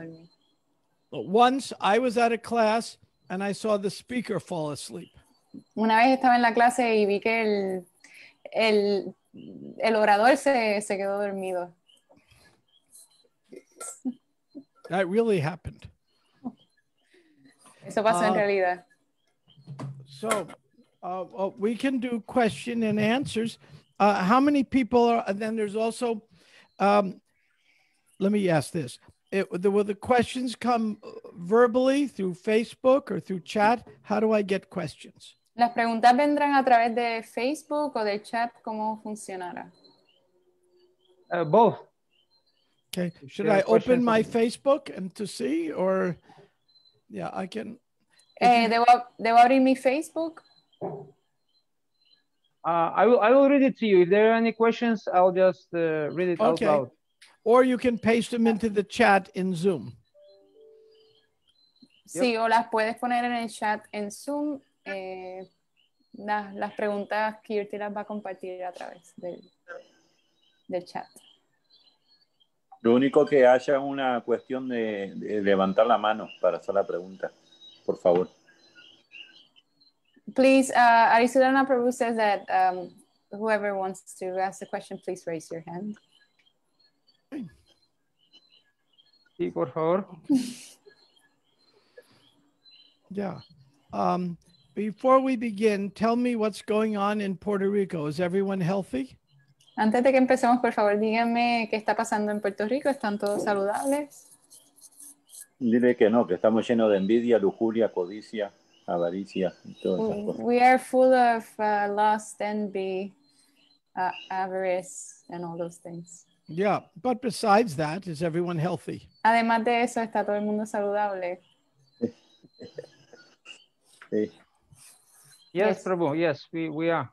dormí. Once I was at a class and I saw the speaker fall asleep. Una vez estaba en la clase y vi que el orador se quedó dormido. That really happened. Eso pasó en realidad. So we can do question and answers. How many people are, and then there's also, let me ask this. Will the questions come verbally through Facebook or through chat? How do I get questions? Las preguntas vendrán a través de Facebook o de chat, ¿cómo funcionará? Both. Okay. Should I open my Facebook and to see, or yeah, I can. ¿Debo abrir mi Facebook? I will read it to you. If there are any questions, I'll just read it out loud. Or you can paste them into the chat in Zoom. Sí, o las puedes poner en el chat en Zoom. Las preguntas Tirtha las va a compartir a través del chat. Lo único que haya una cuestión de levantar la mano para hacer la pregunta, por favor. Please, Arisudana Prabhu says that whoever wants to ask the question, please raise your hand. Sí, por favor. Yeah. Before we begin, tell me what's going on in Puerto Rico. Is everyone healthy? Antes de que empecemos, por favor, díganme qué está pasando en Puerto Rico. ¿Están todos saludables? Dile que no, que estamos llenos de envidia, lujuria, codicia, avaricia y todas esas cosas. We are full of lust, envy, avarice, and all those things. Yeah, but besides that, is everyone healthy? Además de eso, ¿está todo el mundo saludable? Sí. Yes, Prabhu. Yes, we are.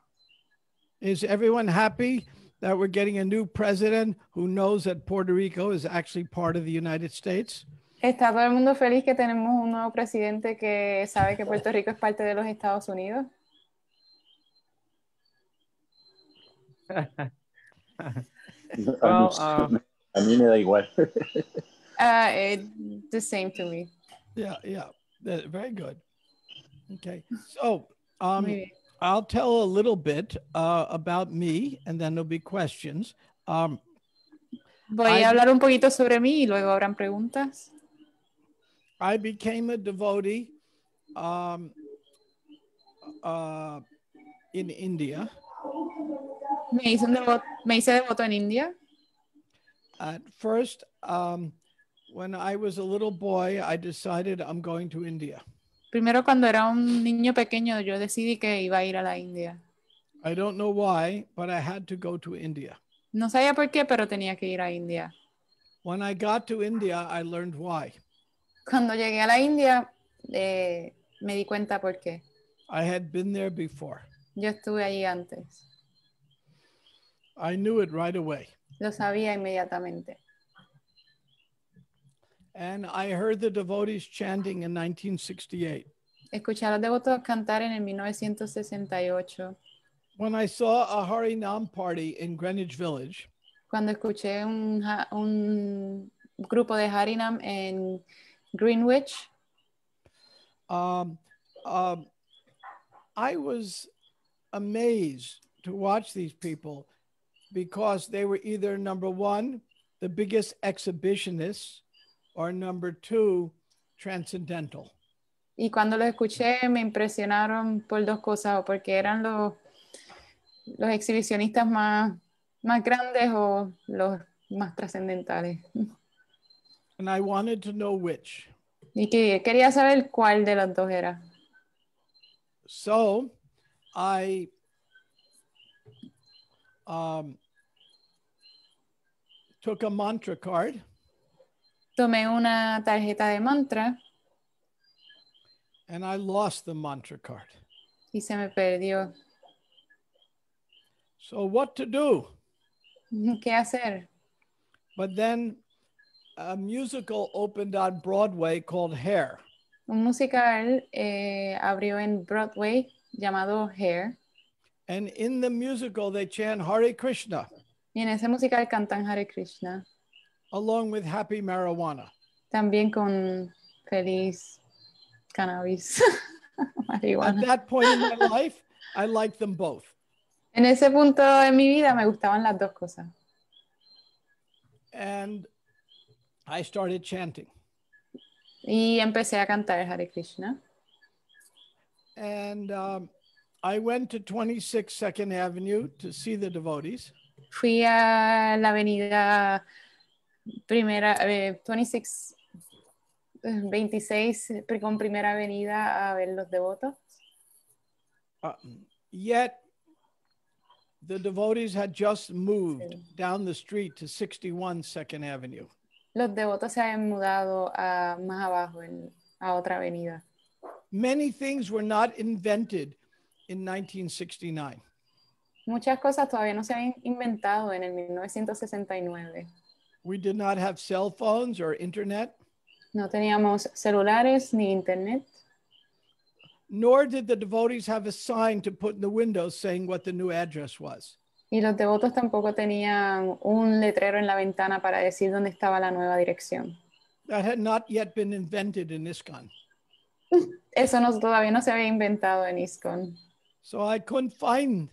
Is everyone happy that we're getting a new president who knows that Puerto Rico is actually part of the United States? ¿Está todo el mundo feliz que tenemos un nuevo presidente que sabe que Puerto Rico es parte de los Estados Unidos? Well, a mí me da igual. The same to me. Yeah, very good. Okay, so I'll tell a little bit about me, and then there'll be questions. Voy a hablar un poquito sobre mí y luego habrán preguntas. I became a devotee in India. Me hice devoto en India. At first, when I was a little boy, I decided I'm going to India. Primero, cuando era un niño pequeño, yo decidí que iba a ir a la India. I don't know why, but I had to go to India. No sabía por qué, pero tenía que ir a India. When I got to India, I learned why. Cuando llegué a la India, me di cuenta por qué. I had been there before. Yo estuve allí antes. I knew it right away. Lo sabía inmediatamente. And I heard the devotees chanting in 1968. Escuché a los devotos cantar en el 1968. When I saw a Harinam party in Greenwich Village, Cuando escuché un grupo de Harinam en Greenwich, I was amazed to watch these people because they were either number one, the biggest exhibitionists, or number two, transcendental. y cuando los escuché me impresionaron por dos cosas, o porque eran los exhibicionistas más grandes o los más trascendentales. And I wanted to know which. Y que quería saber cuál de los dos era. So I took a mantra card. Tomé una tarjeta de mantra And I lost the mantra card. y se me perdió. So what to do? ¿Qué hacer? But then a musical opened on Broadway called Hair. Un musical abrió en Broadway llamado Hair. And in the musical, they chant Hare Krishna Y en ese musical cantan Hare Krishna, along with Happy Marijuana. También con feliz cannabis, At marihuana. that point in my life, I liked them both. En ese punto de mi vida me gustaban las dos cosas. And I started chanting. Y empecé a cantar el Hare Krishna. And I went to 26 Second Avenue to see the devotees. Fui a la avenida primera, 26, 26 con primera avenida a ver los devotos. Yet the devotees had just moved down the street to 61 Second Avenue. Los devotos se habían mudado más abajo, a otra avenida. Many things were not invented in 1969. Muchas cosas todavía no se habían inventado en el 1969. We did not have cell phones or internet, No teníamos celulares ni internet. nor did the devotees have a sign to put in the windows saying what the new address was. Y los devotos tampoco tenían un letrero en la ventana para decir dónde estaba la nueva dirección. That had not yet been invented in ISKCON. Eso todavía no se había inventado en ISKCON. So I couldn't find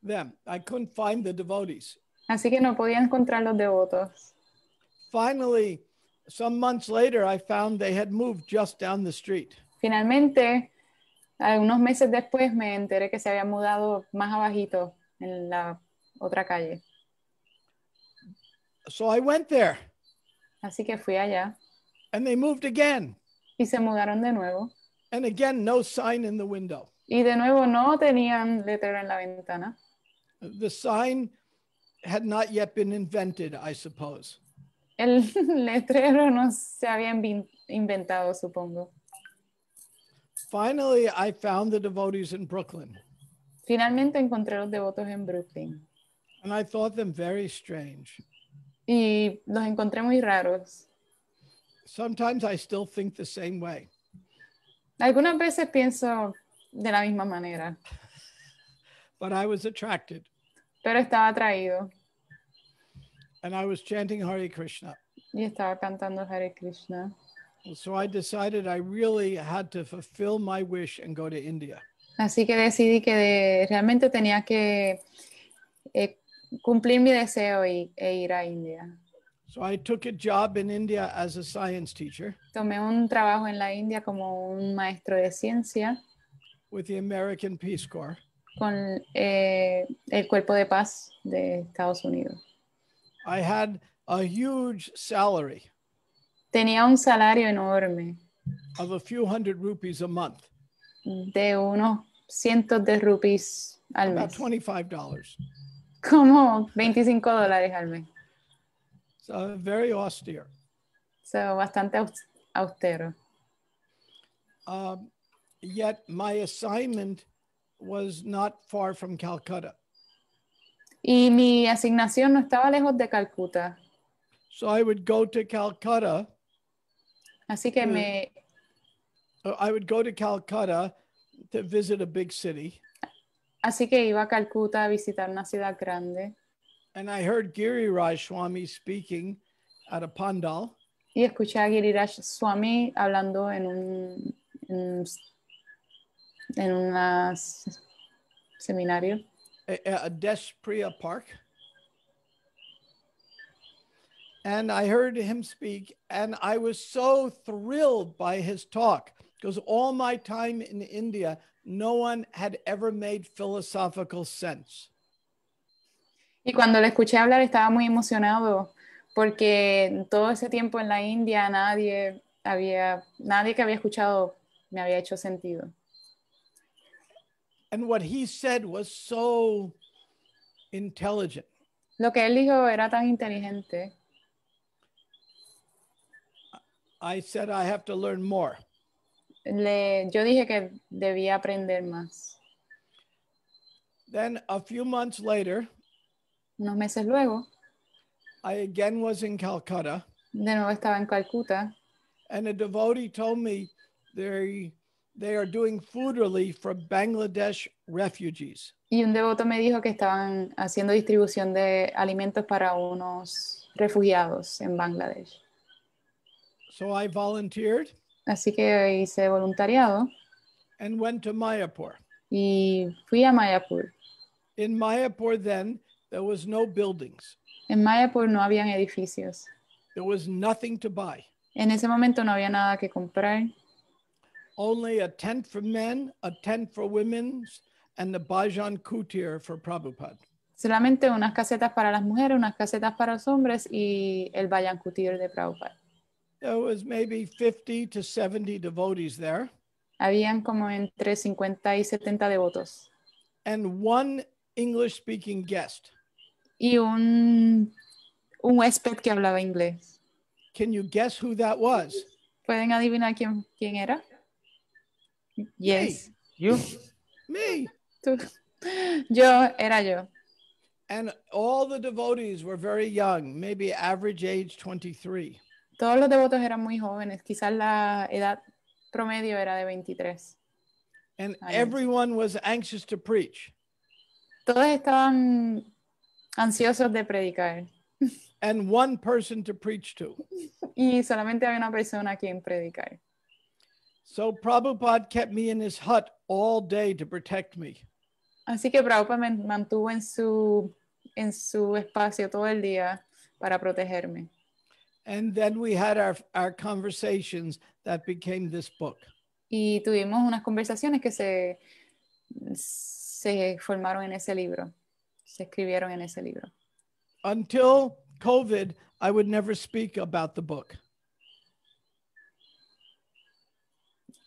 them. I couldn't find the devotees. Así que no podía encontrar los devotos. Finally, some months later, I found they had moved just down the street. Finalmente, algunos meses después me enteré que se había mudado más abajito en la otra calle. So I went there Así que fui allá and they moved again. y se mudaron de nuevo. And again, no sign in the window. Y de nuevo no tenían letrero en la ventana. The sign had not yet been invented, I suppose. El letrero no se había inventado, supongo. Finally, I found the devotees in Brooklyn, Finalmente encontré los devotos en Brooklyn and I thought them very strange. y los encontré muy raros. Sometimes I still think the same way. Algunas veces pienso de la misma manera, But I was attracted, pero estaba atraído and I was chanting Hare Krishna. y estaba cantando Hare Krishna. So I decided I really had to fulfill my wish and go to India. Así que decidí que realmente tenía que cumplir mi deseo e ir a India. So I took a job in India as a science teacher Tomé un trabajo en la India como un maestro de ciencia with the American Peace Corps. con el Cuerpo de Paz de Estados Unidos. I had a huge salary Tenía un salario enorme of a few hundred rupees a month, de unos cientos de rupees al about mes, $25. como $25 al mes. So very austere. So, bastante austero. Yet my assignment was not far from Calcutta. Y mi asignación no estaba lejos de Calcuta. So I would go to Calcutta. Así que I would go to Calcutta to visit a big city. así que iba a Calcuta a visitar una ciudad grande. And I heard Giriraj Swami speaking at a pandal. Y escuché a Giriraj Swami hablando en un seminario. A Despriya Park. And I heard him speak, and I was so thrilled by his talk because all my time in India, no one had ever made philosophical sense. Y cuando le escuché hablar estaba muy emocionado porque todo ese tiempo en la India nadie que había escuchado me había hecho sentido. And what he said was so intelligent. Lo que él dijo era tan inteligente. I said, I have to learn more. Yo dije que debía aprender más. Then a few months later, Unos meses luego, I again was in Calcutta, de nuevo estaba en Calcuta and a devotee told me they are doing food relief for Bangladesh refugees. y un devoto me dijo que estaban haciendo distribución de alimentos para unos refugiados en Bangladesh. So I volunteered Así que hice voluntariado and went to Mayapur. y fui a Mayapur. In Mayapur then, there was no buildings. En Mayapur no habían edificios. There was nothing to buy. En ese momento no había nada que comprar. Only a tent for men, a tent for women, and the Bhajan Kutir for Prabhupada. Solamente unas casetas para las mujeres, unas casetas para los hombres y el Bayan Kutir de Prabhupada. There was maybe 50 to 70 devotees there. Habían como entre 50 y 70 devotos. And one English-speaking guest. Y un huésped que hablaba inglés. Can you guess who that was? ¿Pueden adivinar quién era? Yes. You? Me. Tú. Era yo. And all the devotees were very young, maybe average age 23. Todos los devotos eran muy jóvenes, quizás la edad promedio era de 23. And años. everyone was anxious to preach. Todos estaban ansiosos de predicar. And one person to preach to. Y solamente había una persona a quien predicar. So Prabhupada kept me in his hut all day to protect me. Así que Prabhupada me mantuvo en su espacio todo el día para protegerme. And then we had our conversations that became this book. Y tuvimos unas conversaciones que se formaron en ese libro, se escribieron en ese libro. Until COVID, I would never speak about the book.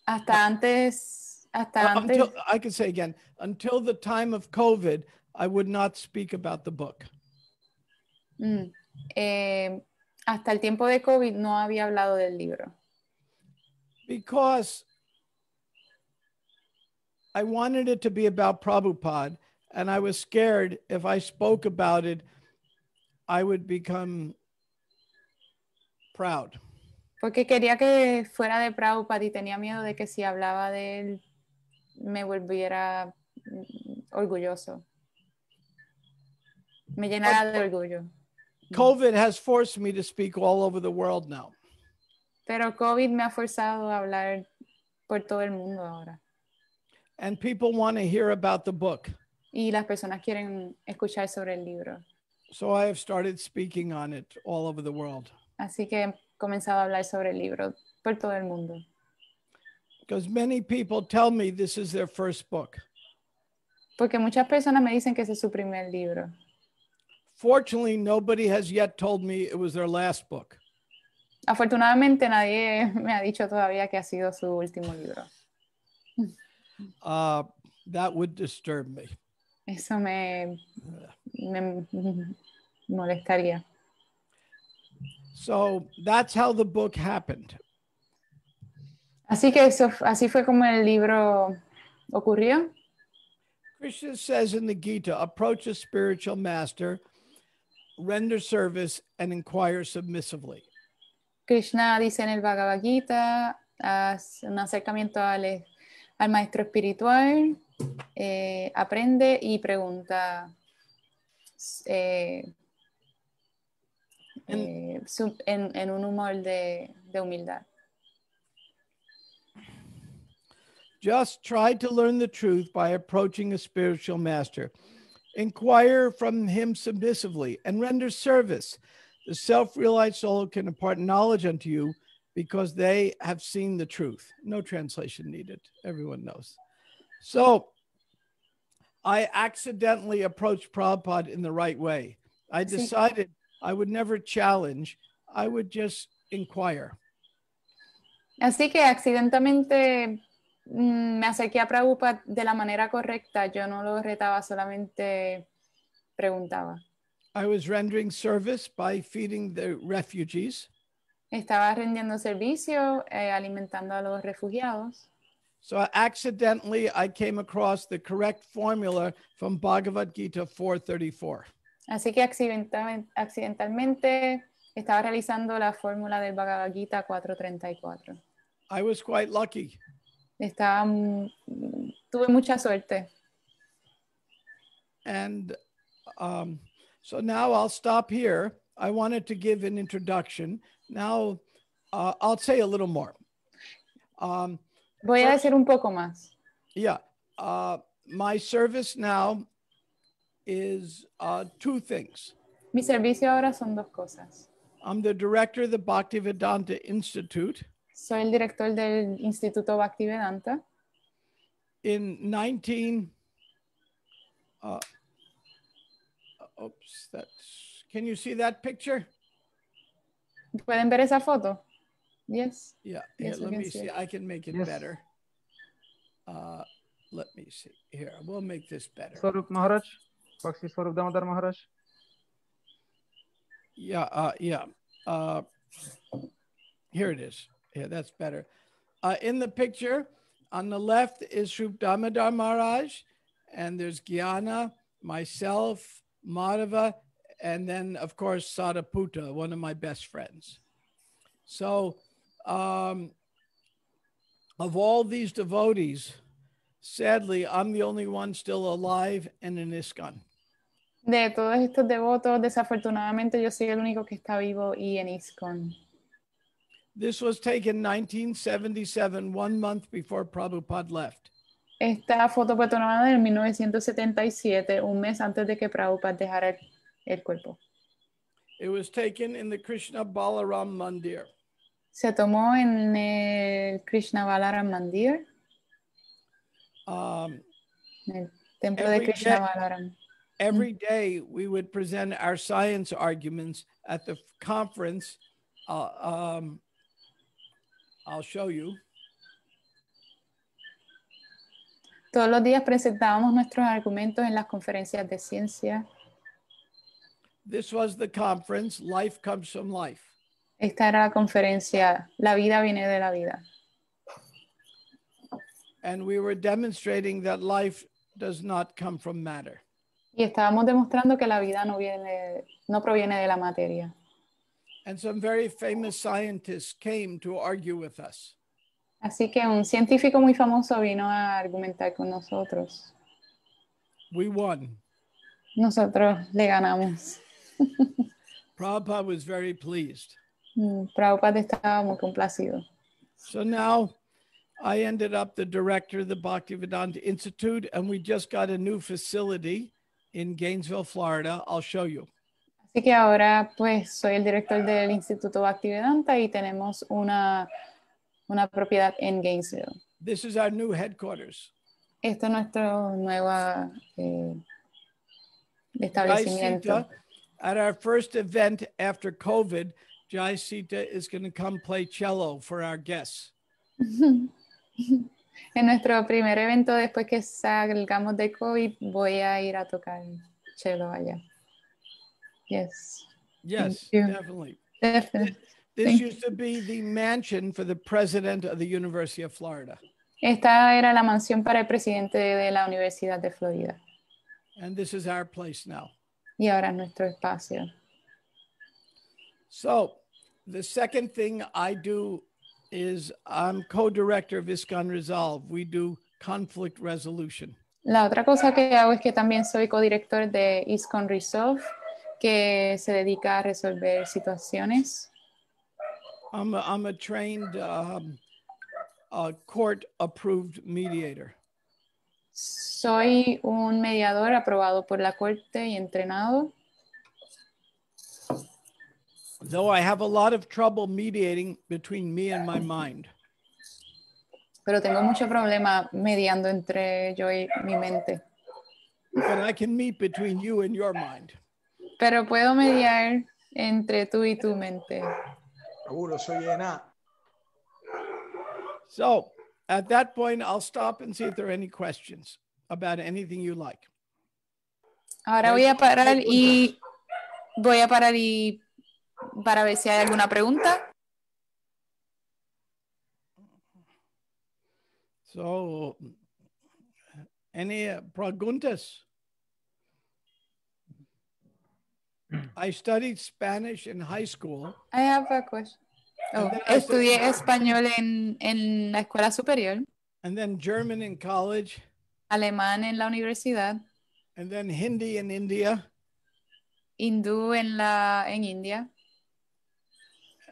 Hasta antes, Until, I can say again, until the time of COVID, I would not speak about the book. Hasta el tiempo de COVID no había hablado del libro. Because I wanted it to be about Prabhupada, and I was scared if I spoke about it, I would become proud. Porque quería que fuera de Prabhupada y tenía miedo de que si hablaba de él me volviera orgulloso. Me llenara de orgullo. COVID has forced me to speak all over the world now. Pero COVID me ha forzado a hablar por todo el mundo ahora. And people want to hear about the book. Y las personas quieren escuchar sobre el libro. So I have started speaking on it all over the world. Así que he comenzado a hablar sobre el libro por todo el mundo. Because many people tell me this is their first book. Porque muchas personas me dicen que ese es su primer libro. Fortunately, nobody has yet told me it was their last book. Afortunadamente nadie me ha dicho todavía que ha sido su último libro. That would disturb me. Eso me molestaría. So that's how the book happened. Así que así fue como el libro ocurrió. Krishna says in the Gita, approach a spiritual master, render service, and inquire submissively. Krishna dice en el Bhagavad Gita, haz un acercamiento al maestro espiritual, aprende y pregunta en un humor de humildad. Just try to learn the truth by approaching a spiritual master. Inquire from him submissively and render service. The self-realized soul can impart knowledge unto you because they have seen the truth. No translation needed. Everyone knows. So I accidentally approached Prabhupada in the right way. I decided I would never challenge. I would just inquire. Así que accidentalmente me acerqué a Prabhupada de la manera correcta. Yo no lo retaba, solamente preguntaba. I was rendering service by feeding the refugees. Estaba rendiendo servicio, alimentando a los refugiados. So accidentally, I came across the correct formula from Bhagavad Gita 4:34. Así que accidentalmente estaba realizando la fórmula del Bhagavad Gita 4:34. I was quite lucky. Tuve mucha suerte. And so now I'll stop here. I wanted to give an introduction. Now I'll say a little more. Voy a decir un poco más. Yeah. My service now is two things. Mi servicio ahora son dos cosas. I'm the director of the Bhaktivedanta Institute. Soy el director del Instituto Bhaktivedanta. In 19, can you see that picture? ¿Pueden ver esa foto? Yes. Yeah, Yes, let we can me see see. it. I can make it Yes. better. Let me see. Here, we'll make this better. Swarup Maharaj, Bhakti Swarup Damodar Maharaj. Yeah, here it is. Yeah, that's better. In the picture, on the left is Srup Damodar Maharaj, and there's Gyana, myself, Madhava, and then, of course, Sadaputa, one of my best friends. So, of all these devotees, sadly, I'm the only one still alive and in ISKCON. De todos estos devotos, desafortunadamente yo soy el único que está vivo y en ISKCON. This was taken 1977, 1 month before Prabhupada left. Esta foto fue tomada en 1977, un mes antes de que Prabhupada dejara el cuerpo. It was taken in the Krishna Balaram Mandir. Se tomó en el Krishna Balaram Mandir, en el templo de Krishna Balaram. Every day we would present our science arguments at the conference. I'll show you. Todos los días presentábamos nuestros argumentos en las conferencias de ciencia. This was the conference, Life Comes from Life. Esta era la conferencia, La vida viene de la vida. And we were demonstrating that life does not come from matter. Y estábamos demostrando que la vida no proviene de la materia. And some very famous scientists came to argue with us. Así que un científico muy famoso vino a argumentar con nosotros. We won. Nosotros le ganamos. Prabhupada was very pleased. Prabhupada estaba muy complacido. So now I ended up the director of the Bhaktivedanta Institute, and we just got a new facility in Gainesville, Florida. I'll show you. Así que ahora pues soy el director del Instituto Bhaktivedanta y tenemos una propiedad en Gainesville. This is our new headquarters. Esto es nuestro nuevo establecimiento. Jai Sita, at our first event after COVID, Jai Sita is going to come play cello for our guests. En nuestro primer evento después que salgamos de COVID, voy a ir a tocar cello allá. Yes. Yes, Thank you. definitely. Definitely. This used to be the mansion for the president of the University of Florida. Esta era la mansión para el presidente de la Universidad de Florida. And this is our place now. Y ahora es nuestro espacio. So the second thing I do is I'm co-director of ISKCON Resolve. We do conflict resolution. La otra cosa que hago es que también soy codirector de ISKCON Resolve, que se dedica a resolver situaciones. I'm a trained court-approved mediator. Soy un mediador aprobado por la corte y entrenado. Though I have a lot of trouble mediating between me and my mind. Pero tengo mucho problema mediando entre yo y mi mente. But I can meet between you and your mind. Pero puedo mediar entre tú y tu mente. Seguro, soy Ena. So at that point, I'll stop and see if there are any questions about anything you like. Ahora voy a parar y para ver si hay alguna pregunta. So, any preguntas? I studied Spanish in high school. I have a question. Estudié español en la escuela superior, And then German in college. alemán en la universidad, And then Hindi in India. hindú en India,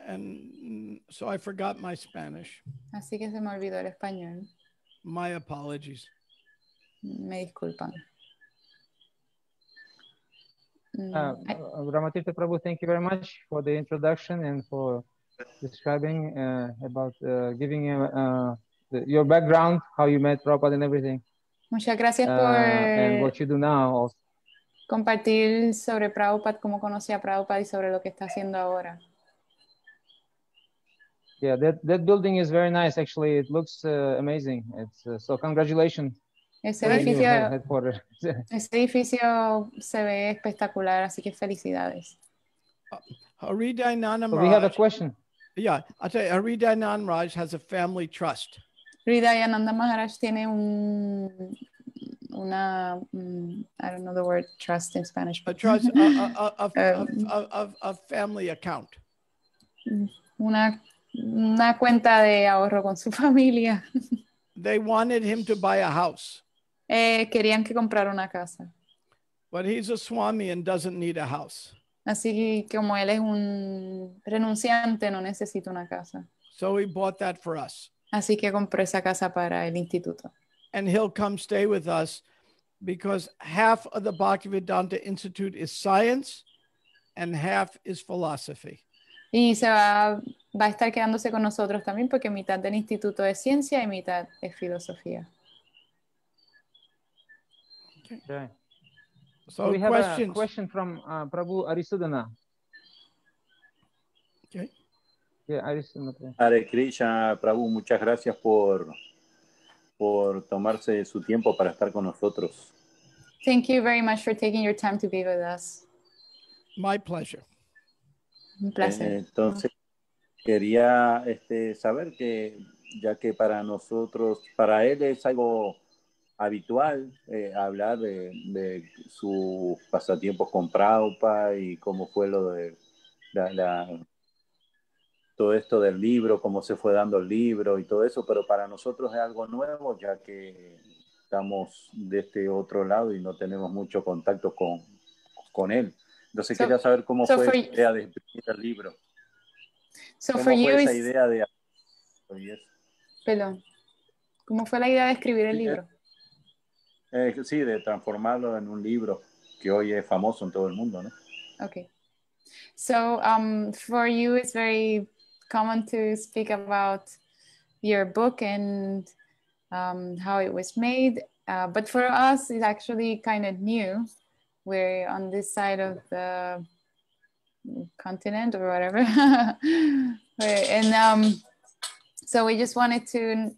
And so I forgot my Spanish. Así que se me olvidó el español. My apologies. Me disculpan. Brahma Tirtha Prabhu, thank you very much for the introduction and for describing about giving your background, how you met Prabhupada and everything, Muchas gracias and por what you do now also. compartir sobre Prabhupada, cómo conocí a Prabhupada y sobre lo que está haciendo ahora. Yeah, that building is very nice. Actually, it looks amazing. It's so congratulations. Ese for the new edificio, headquarters. ese edificio se ve espectacular, así que felicidades. Haridayananda So we have a Maharaj. question. Yeah, I'll tell you, Haridayananda Maharaj has a family trust. Hridayananda Maharaj tiene una, I don't know the word trust in Spanish. A trust, a family account. Una cuenta de ahorro con su familia. They wanted him to buy a house, Querían que comprara una casa. but he's a Swami and doesn't need a house. Así que como él es un renunciante, no necesita una casa. So he bought that for us. Así que compró esa casa para el instituto. And he'll come stay with us because half of the Bhaktivedanta Institute is science and half is philosophy. Y va a estar quedándose con nosotros también porque mitad del instituto es ciencia y mitad es filosofía. Okay. So we have questions. a question from Prabhu Arisudana. Okay. Yeah, Arisudana. Hare Krishna, Prabhu, muchas gracias por tomarse su tiempo para estar con nosotros. Thank you very much for taking your time to be with us. My pleasure. Un placer. Entonces, quería saber que, ya que para nosotros, para él es algo habitual hablar de sus pasatiempos con Prabhupada y cómo fue lo de todo esto del libro, cómo se fue dando el libro y todo eso, pero para nosotros es algo nuevo, ya que estamos de este otro lado y no tenemos mucho contacto con él. Entonces quería saber cómo fue esa idea de escribir el libro. ¿Cómo fue esa idea de... Perdón. ¿Cómo fue la idea de escribir el libro? Sí, de transformarlo en un libro que hoy es famoso en todo el mundo, ¿no? Okay. So for you, it's very common to speak about your book and how it was made. But for us, it's actually kind of new. We're on this side of the continent or whatever. And so we just wanted to,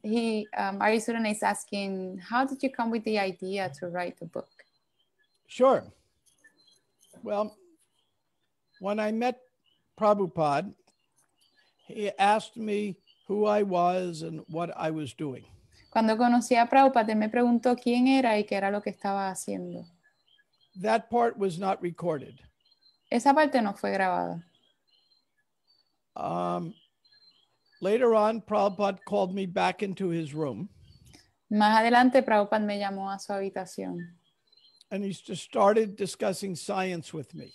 Arisudana is asking, how did you come with the idea to write the book? Sure. Well, when I met Prabhupada, he asked me who I was and what I was doing. Cuando conocí a Prabhupada, él me preguntó quién era y qué era lo que estaba haciendo. That part was not recorded. Esa parte no fue grabada. Later on, Prabhupada called me back into his room. Más adelante, Prabhupada me llamó a su habitación. And he just started discussing science with me.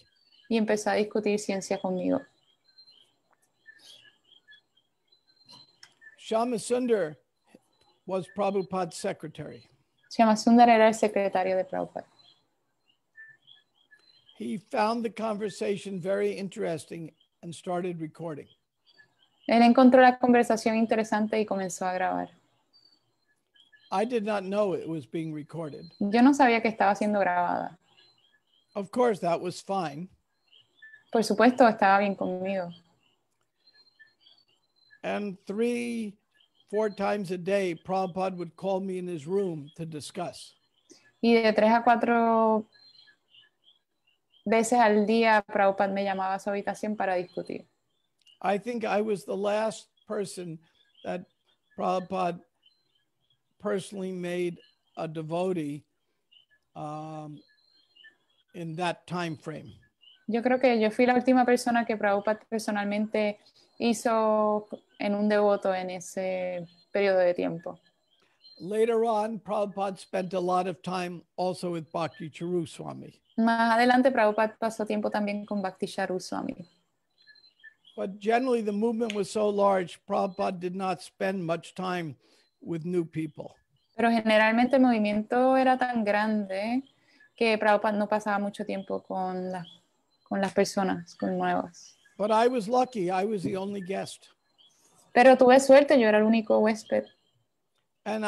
Y empezó a discutir ciencia conmigo. Shyamasundar was Prabhupada's secretary. Shyamasundar era el secretario de Prabhupada. He found the conversation very interesting and started recording. Él encontró la conversación interesante y comenzó a grabar. I did not know it was being recorded. Yo no sabía que estaba siendo grabada. Of course, that was fine. Por supuesto, estaba bien conmigo. And 3-4 times a day, Prabhupada would call me in his room to discuss. Y de 3 a 4 veces al día, Prabhupada me llamaba a su habitación para discutir. I think I was the last person that Prabhupada personally made a devotee in that time frame. Yo creo que yo fui la última persona que Prabhupada personalmente hizo en un devoto en ese periodo de tiempo. Later on, Prabhupada spent a lot of time also with Bhakti Charu Swami. Más adelante, Prabhupada pasó tiempo también con Bhakti Charu Swami. But generally, the movement was so large, Prabhupada did not spend much time with new people. Pero generalmente el movimiento era tan grande que Prabhupada no pasaba mucho tiempo con las personas, con nuevas. But I was lucky. I was the only guest. Pero tuve suerte, yo era el único huésped. And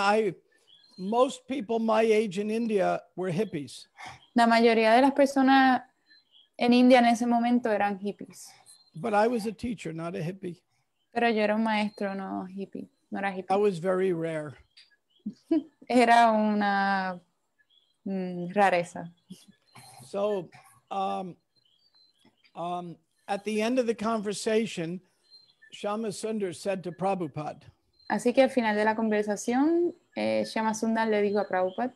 most people my age in India were hippies. La mayoría de las personas en India en ese momento eran hippies. But I was a teacher, not a hippie. Pero yo era un maestro, no hippie, no era hippie. That was very rare. Era una rareza. So at the end of the conversation, Shama Sundar said to Prabhupada, Así que al final de la conversación, Shama Sundar le dijo a Prabhupada,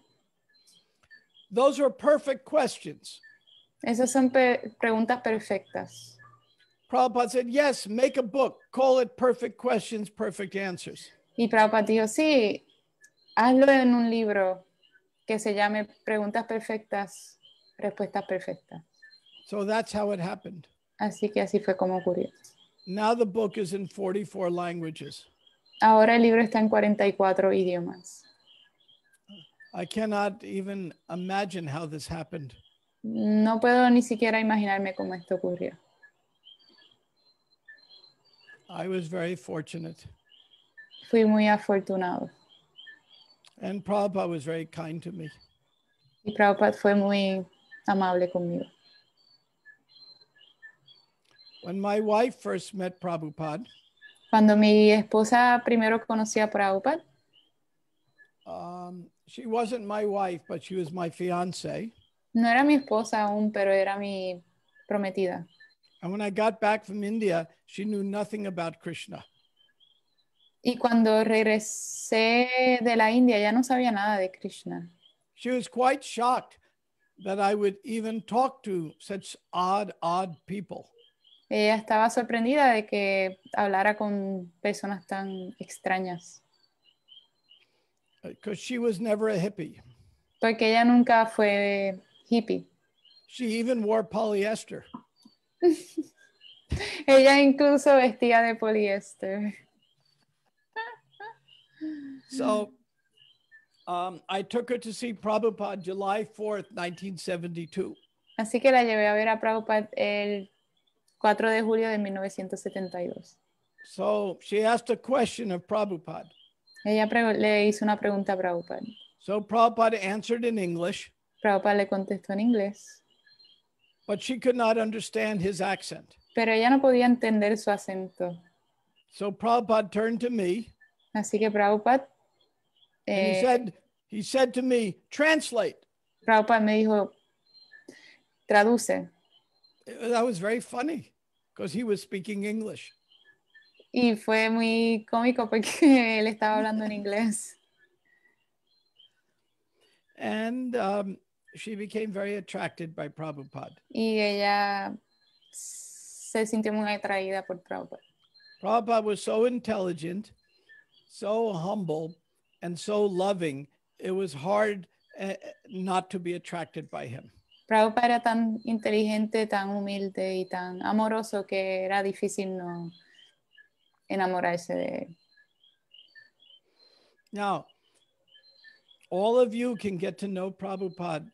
those are perfect questions. esas son preguntas perfectas. Prabhupada said, yes, make a book. Call it Perfect Questions, Perfect Answers. Y Prabhupada dijo, sí, hazlo en un libro que se llame Preguntas Perfectas, Respuestas Perfectas. So that's how it happened. Así que así fue como ocurrió. Now the book is in 44 languages. Ahora el libro está en 44 idiomas. I cannot even imagine how this happened. No puedo ni siquiera imaginarme cómo esto ocurrió. I was very fortunate. Fui muy afortunado. And Prabhupada was very kind to me. Y Prabhupada fue muy amable conmigo. When my wife first met Prabhupada, Cuando mi esposa primero conocí a Prabhupada, she wasn't my wife, but she was my fiance. no era mi esposa aún, pero era mi prometida. And when I got back from India, she knew nothing about Krishna. Y cuando regresé de la India ya no sabía nada de Krishna. She was quite shocked that I would even talk to such odd people. Ella estaba sorprendida de que hablara con personas tan extrañas. Because she was never a hippie. Porque ella nunca fue hippie. She even wore polyester. Ella incluso vestía de poliéster. So I took her to see Prabhupada July 4th, 1972. Así que la llevé a ver a Prabhupada el 4 de julio de 1972. So she asked a question of Prabhupada. Ella le hizo una pregunta a Prabhupada. So Prabhupada answered in English. Prabhupada le contestó en inglés. But she could not understand his accent. Pero ella no podía entender su acento. So Prabhupada turned to me. Así que Prabhupada, and he said to me, translate. Prabhupada me dijo, traduce. That was very funny because he was speaking English. Y fue muy cómico porque él estaba hablando en inglés. And she became very attracted by Prabhupada. Y ella se sintió muy atraída por Prabhupada. Prabhupada was so intelligent, so humble, and so loving. It was hard not to be attracted by him. Prabhupada era tan inteligente, tan humilde y tan amoroso que era difícil no enamorarse de él. Now, all of you can get to know Prabhupada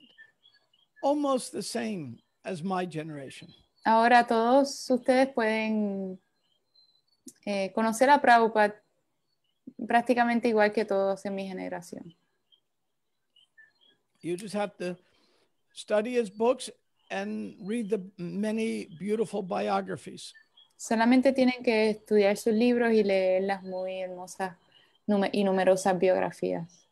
almost the same as my generation. Ahora todos ustedes pueden conocer a Prabhupada prácticamente igual que todos en mi generación. You just have to study his books and read the many beautiful biographies. Solamente tienen que estudiar sus libros y leer las muy hermosas y numerosas biografías.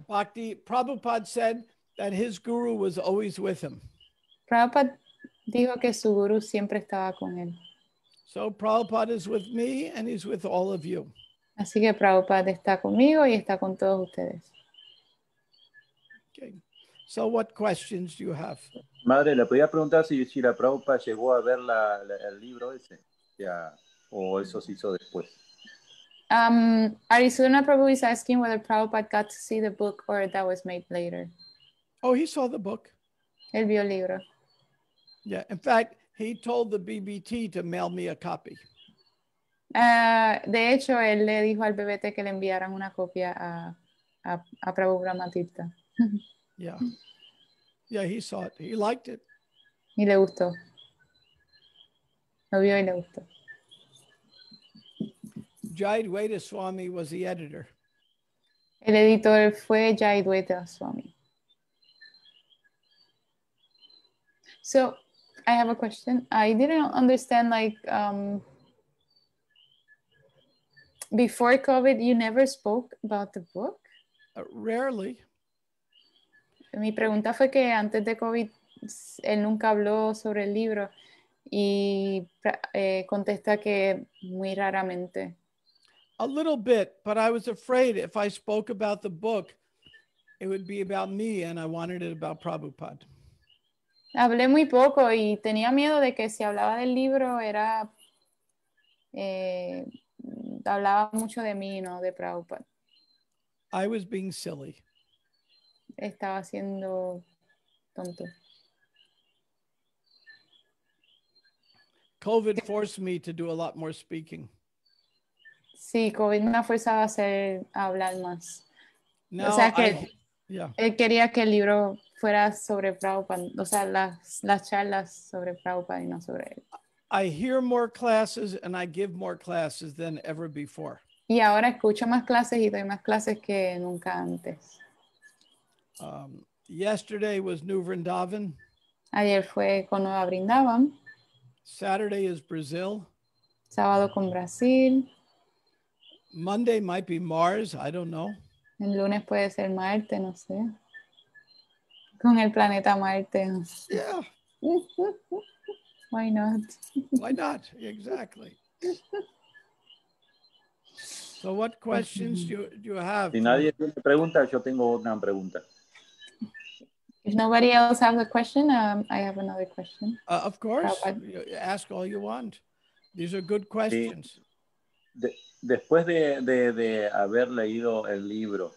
Bhakti Prabhupada said that his guru was always with him. Prabhupada dijo que su gurú siempre estaba con él. So Prabhupada is with me and he's with all of you. Así que Prabhupada está conmigo y está con todos ustedes. Okay. So what questions do you have? Madre, le podía preguntar si la Prabhupada llegó a ver el libro ese, ya, o eso se hizo después. Arizona Prabhu is asking whether Prabhupada got to see the book or that was made later. Oh, he saw the book. Él vio el libro. Yeah. In fact, He told the BBT to mail me a copy. De hecho, él le dijo al BBT que le enviaran una copia a Prabhu Brahma Tirtha. Yeah. Yeah, he saw it. He liked it. Y le gustó. Lo vio y le gustó. Jayadvaita Swami was the editor. El editor fue Jayadvaita Swami. So, I have a question. I didn't understand, like, before COVID, you never spoke about the book? Rarely. Mi pregunta fue que antes de COVID, él nunca habló sobre el libro y contesta que muy raramente. A little bit, but I was afraid if I spoke about the book, it would be about me, and I wanted it about Prabhupada. Hablé muy poco y tenía miedo de que si hablaba del libro hablaba mucho de mí, no de Prabhupada. I was being silly. Estaba siendo tonto. COVID forced me to do a lot more speaking. Sí, COVID me ha forzado a hablar más. Now, o sea que yeah. él quería que el libro fuera sobre Prabhupada, o sea, las charlas sobre Prabhupada y no sobre él. I hear more classes and I give more classes than ever before. Y ahora escucho más clases y doy más clases que nunca antes. Yesterday was New Vrindavan. Ayer fue con Nueva Brindavan. Saturday is Brazil. Sábado con Brasil. Monday might be Mars. I don't know. El lunes puede ser Marte, no sé. Con el planeta Marte. Yeah. Why not? Why not? Exactly. So what questions do you have? Si nadie tiene pregunta, yo tengo una pregunta. If nobody else has a question, I have another question. Of course, ask all you want. These are good questions. Sí. Después de haber leído el libro,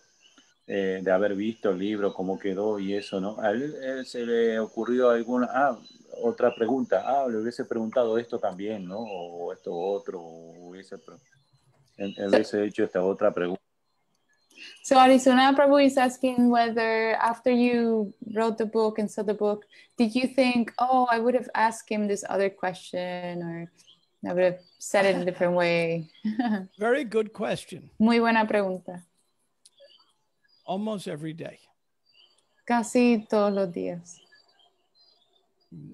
de haber visto el libro, cómo quedó y eso, ¿no? A él se le ocurrió otra pregunta. Le hubiese preguntado esto también, ¿no? O esto otro, o hubiese hecho esta otra pregunta. So Arizona Prabhu is asking whether after you wrote the book and saw the book, did you think, oh, I would have asked him this other question, or I would have said it a different way? Very good question. Muy buena pregunta. Almost every day. Casi todos los días.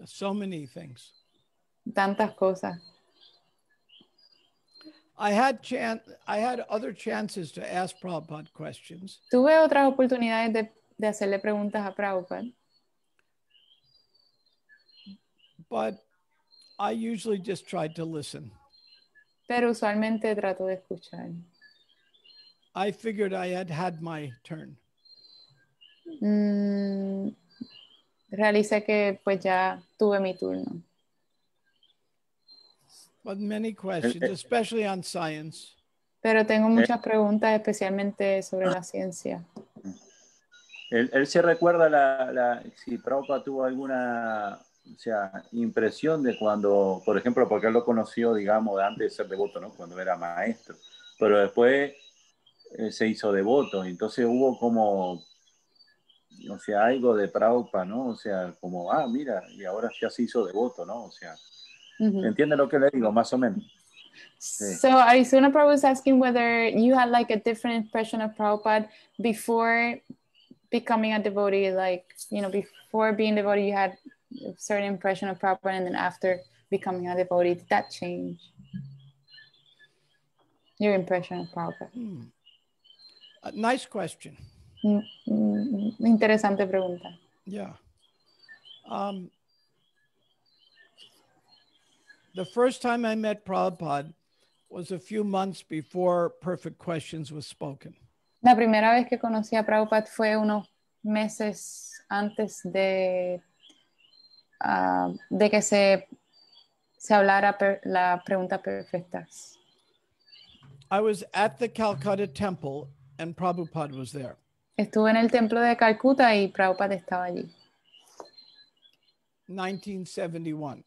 So many things. Tantas cosas. I had other chances to ask Prabhupada questions. Tuve otras oportunidades de hacerle preguntas a Prabhupada. But I usually just tried to listen. Pero usualmente trato de escuchar. I figured I had my turn. Realicé que pues ya tuve mi turno. But many questions, especially on science. Pero tengo muchas preguntas, especialmente sobre la ciencia. Él se recuerda si Prabhupada tuvo alguna, impresión de cuando, por ejemplo, porque él lo conoció, digamos, antes de ser devoto, ¿no? Cuando era maestro. Pero después se hizo devoto. Entonces hubo como, algo de Prabhupada, ¿no? O sea, como, mira, y ahora ya se hizo devoto, ¿no? O sea, ¿entiende lo que le digo? Más o menos. Sí. So Arizona Prabhu is asking whether you had like a different impression of Prabhupada before becoming a devotee, like, before being a devotee, you had a certain impression of Prabhupada, and then after becoming a devotee, did that change your impression of Prabhupada? Nice question. Interesante pregunta. Yeah. The first time I met Prabhupada was a few months before Perfect Questions was spoken. La primera vez que conocí a Prabhupada fue unos meses antes de que se hablara la pregunta perfectas. I was at the Calcutta temple and Prabhupada was there. Estuve en el templo de Calcuta y Prabhupada estaba allí. 1971.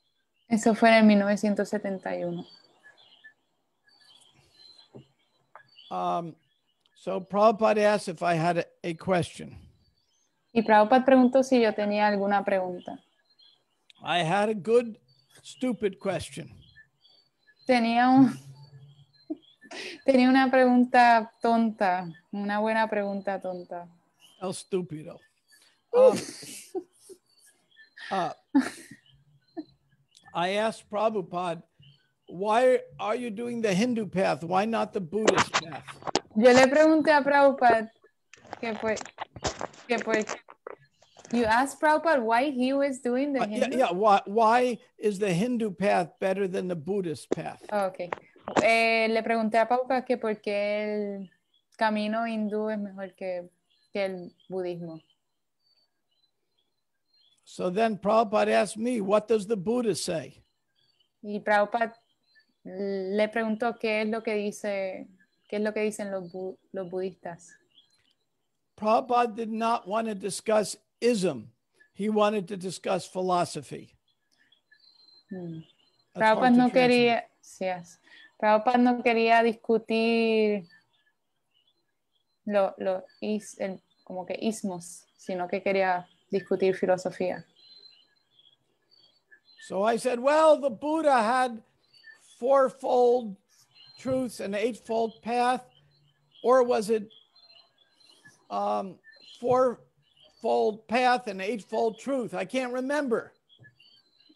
Eso fue en el 1971. So Prabhupada asked if I had a question. Y Prabhupada preguntó si yo tenía alguna pregunta. I had a good, stupid question. Tenía una pregunta tonta, una buena pregunta tonta. El stupido. I asked Prabhupada, why are you doing the Hindu path? Why not the Buddhist path? Yo le pregunté a Prabhupada you asked Prabhupada why he was doing the Hindu? Why is the Hindu path better than the Buddhist path? Oh, okay. Le pregunté a Prabhupada que por qué el camino hindú es mejor que el budismo. So then Prabhupada asked me, what does the Buddha say? Y Prabhupada le preguntó qué es lo que dicen los budistas. Prabhupada did not want to discuss ism. He wanted to discuss philosophy. Prabhupada no quería discutir como que ismos, sino que quería discutir filosofía. So I said, well, the Buddha had fourfold truths and eightfold path, or was it fourfold path and eightfold truth? I can't remember.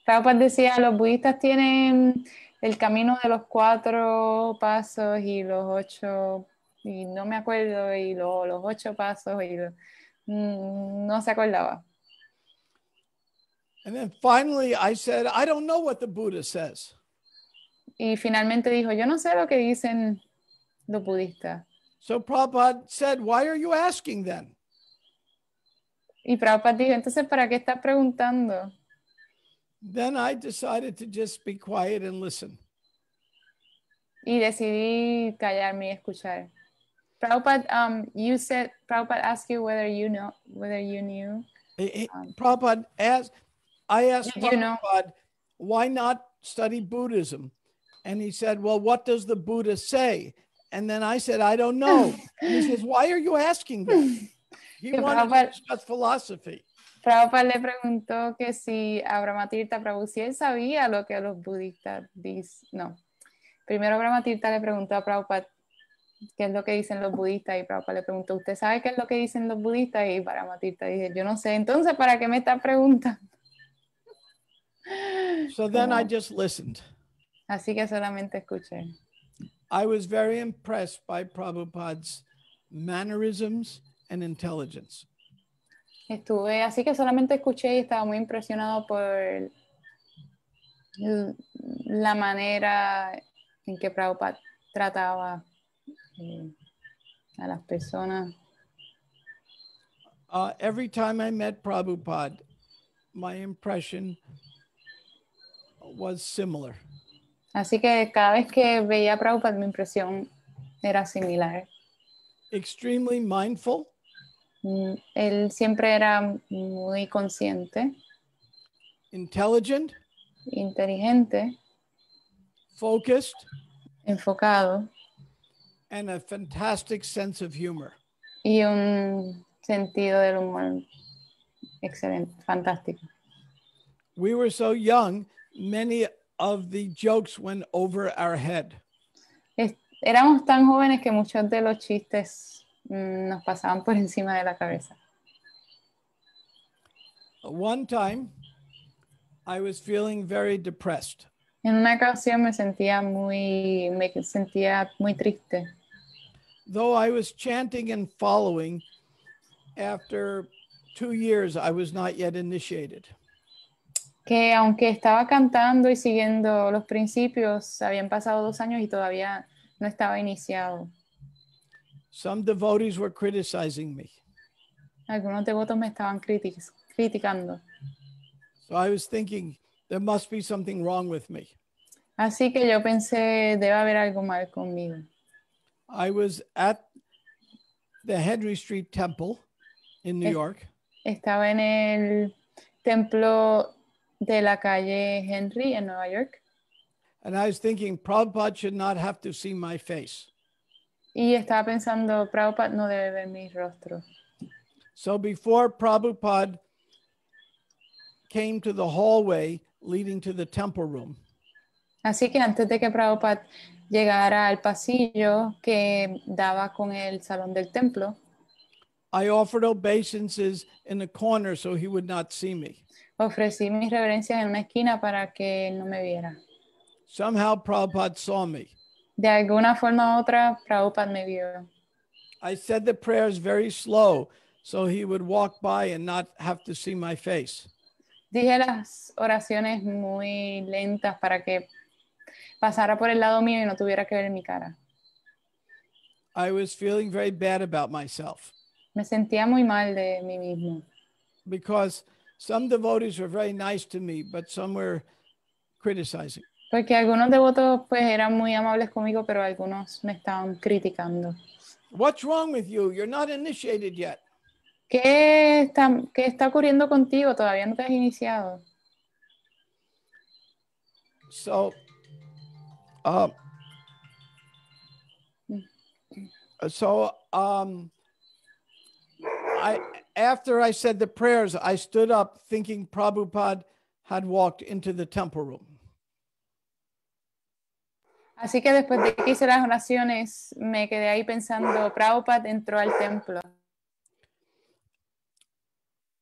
Prabhupada decía, los budistas tienen el camino de los 4 pasos y los 8, y no me acuerdo, y los 8 pasos, y no se acordaba. And then finally I said, I don't know what the Buddha says. Y finalmente dijo, yo no sé lo que dicen los budistas. So Prabhupada said, why are you asking then? Y Prabhupada dijo, entonces, ¿para qué estás preguntando? Then I decided to just be quiet and listen. Y decidí callarme y escuchar. Prabhupada, you said Prabhupada asked you whether you knew. Prabhupada asked, I asked Did you know? Prabhupada, why not study Buddhism? And he said, well, what does the Buddha say? And then I said, I don't know. And he says, why are you asking that? He wanted to discuss philosophy. Prabhupada le preguntó que si a Brahma Tirtha Prabhu, si él sabía lo que los budistas dicen. No. Primero Brahma Tirtha le preguntó a Prabhupada qué es lo que dicen los budistas, y Prabhupada le preguntó, ¿usted sabe qué es lo que dicen los budistas? Y Brahma Tirtha dice, yo no sé. Entonces, ¿para qué me está preguntando? So then I just listened. Así que solamente escuché. I was very impressed by Prabhupada's mannerisms and intelligence. Así que solamente escuché y estaba muy impresionado por la manera en que Prabhupada trataba a las personas. Every time I met Prabhupada, my impression was similar. Así que cada vez que veía a Prabhupada, mi impresión era similar. Extremely mindful. Él siempre era muy consciente. Intelligent. Inteligente. Focused. Enfocado. And a fantastic sense of humor. Y un sentido del humor excelente, fantástico. We were so young, many of the jokes went over our head. Éramos tan jóvenes que muchos de los chistes nos pasaban por encima de la cabeza. One time, I was feeling very depressed. En una ocasión me sentía muy triste. Though I was chanting and following, after 2 years, I was not yet initiated. Que aunque estaba cantando y siguiendo los principios, habían pasado 2 años y todavía no estaba iniciado. Some devotees were criticizing me. Algunos devotos me estaban criticando. So I was thinking, there must be something wrong with me. Así que yo pensé, debe haber algo mal conmigo. I was at the Henry Street Temple in New York. Estaba en el templo de la calle Henry en Nueva York. And I was thinking Prabhupada should not have to see my face. Y estaba pensando, Prabhupada no debe ver mi rostro. So before Prabhupada came to the hallway leading to the temple room, Así que antes de que Prabhupada llegara al pasillo que daba con el salón del templo, I offered obeisances in the corner so he would not see me. ofrecí mis reverencias en una esquina para que él no me viera. Somehow Prabhupada saw me. De alguna forma u otra, Prabhupada me vio. I said the prayers very slow so he would walk by and not have to see my face. Dije las oraciones muy lentas para que pasara por el lado mío y no tuviera que ver mi cara. I was feeling very bad about myself Me sentía muy mal de mí mismo, because some devotees were very nice to me, but some were criticizing. porque algunos devotos pues eran muy amables conmigo, pero algunos me estaban criticando. What's wrong with you? You're not initiated yet. ¿Qué está ocurriendo contigo? Todavía no te has iniciado. So, after I said the prayers, I stood up thinking Prabhupada had walked into the temple room. Así que después de que hice las oraciones, me quedé ahí pensando, Prabhupada entró al templo.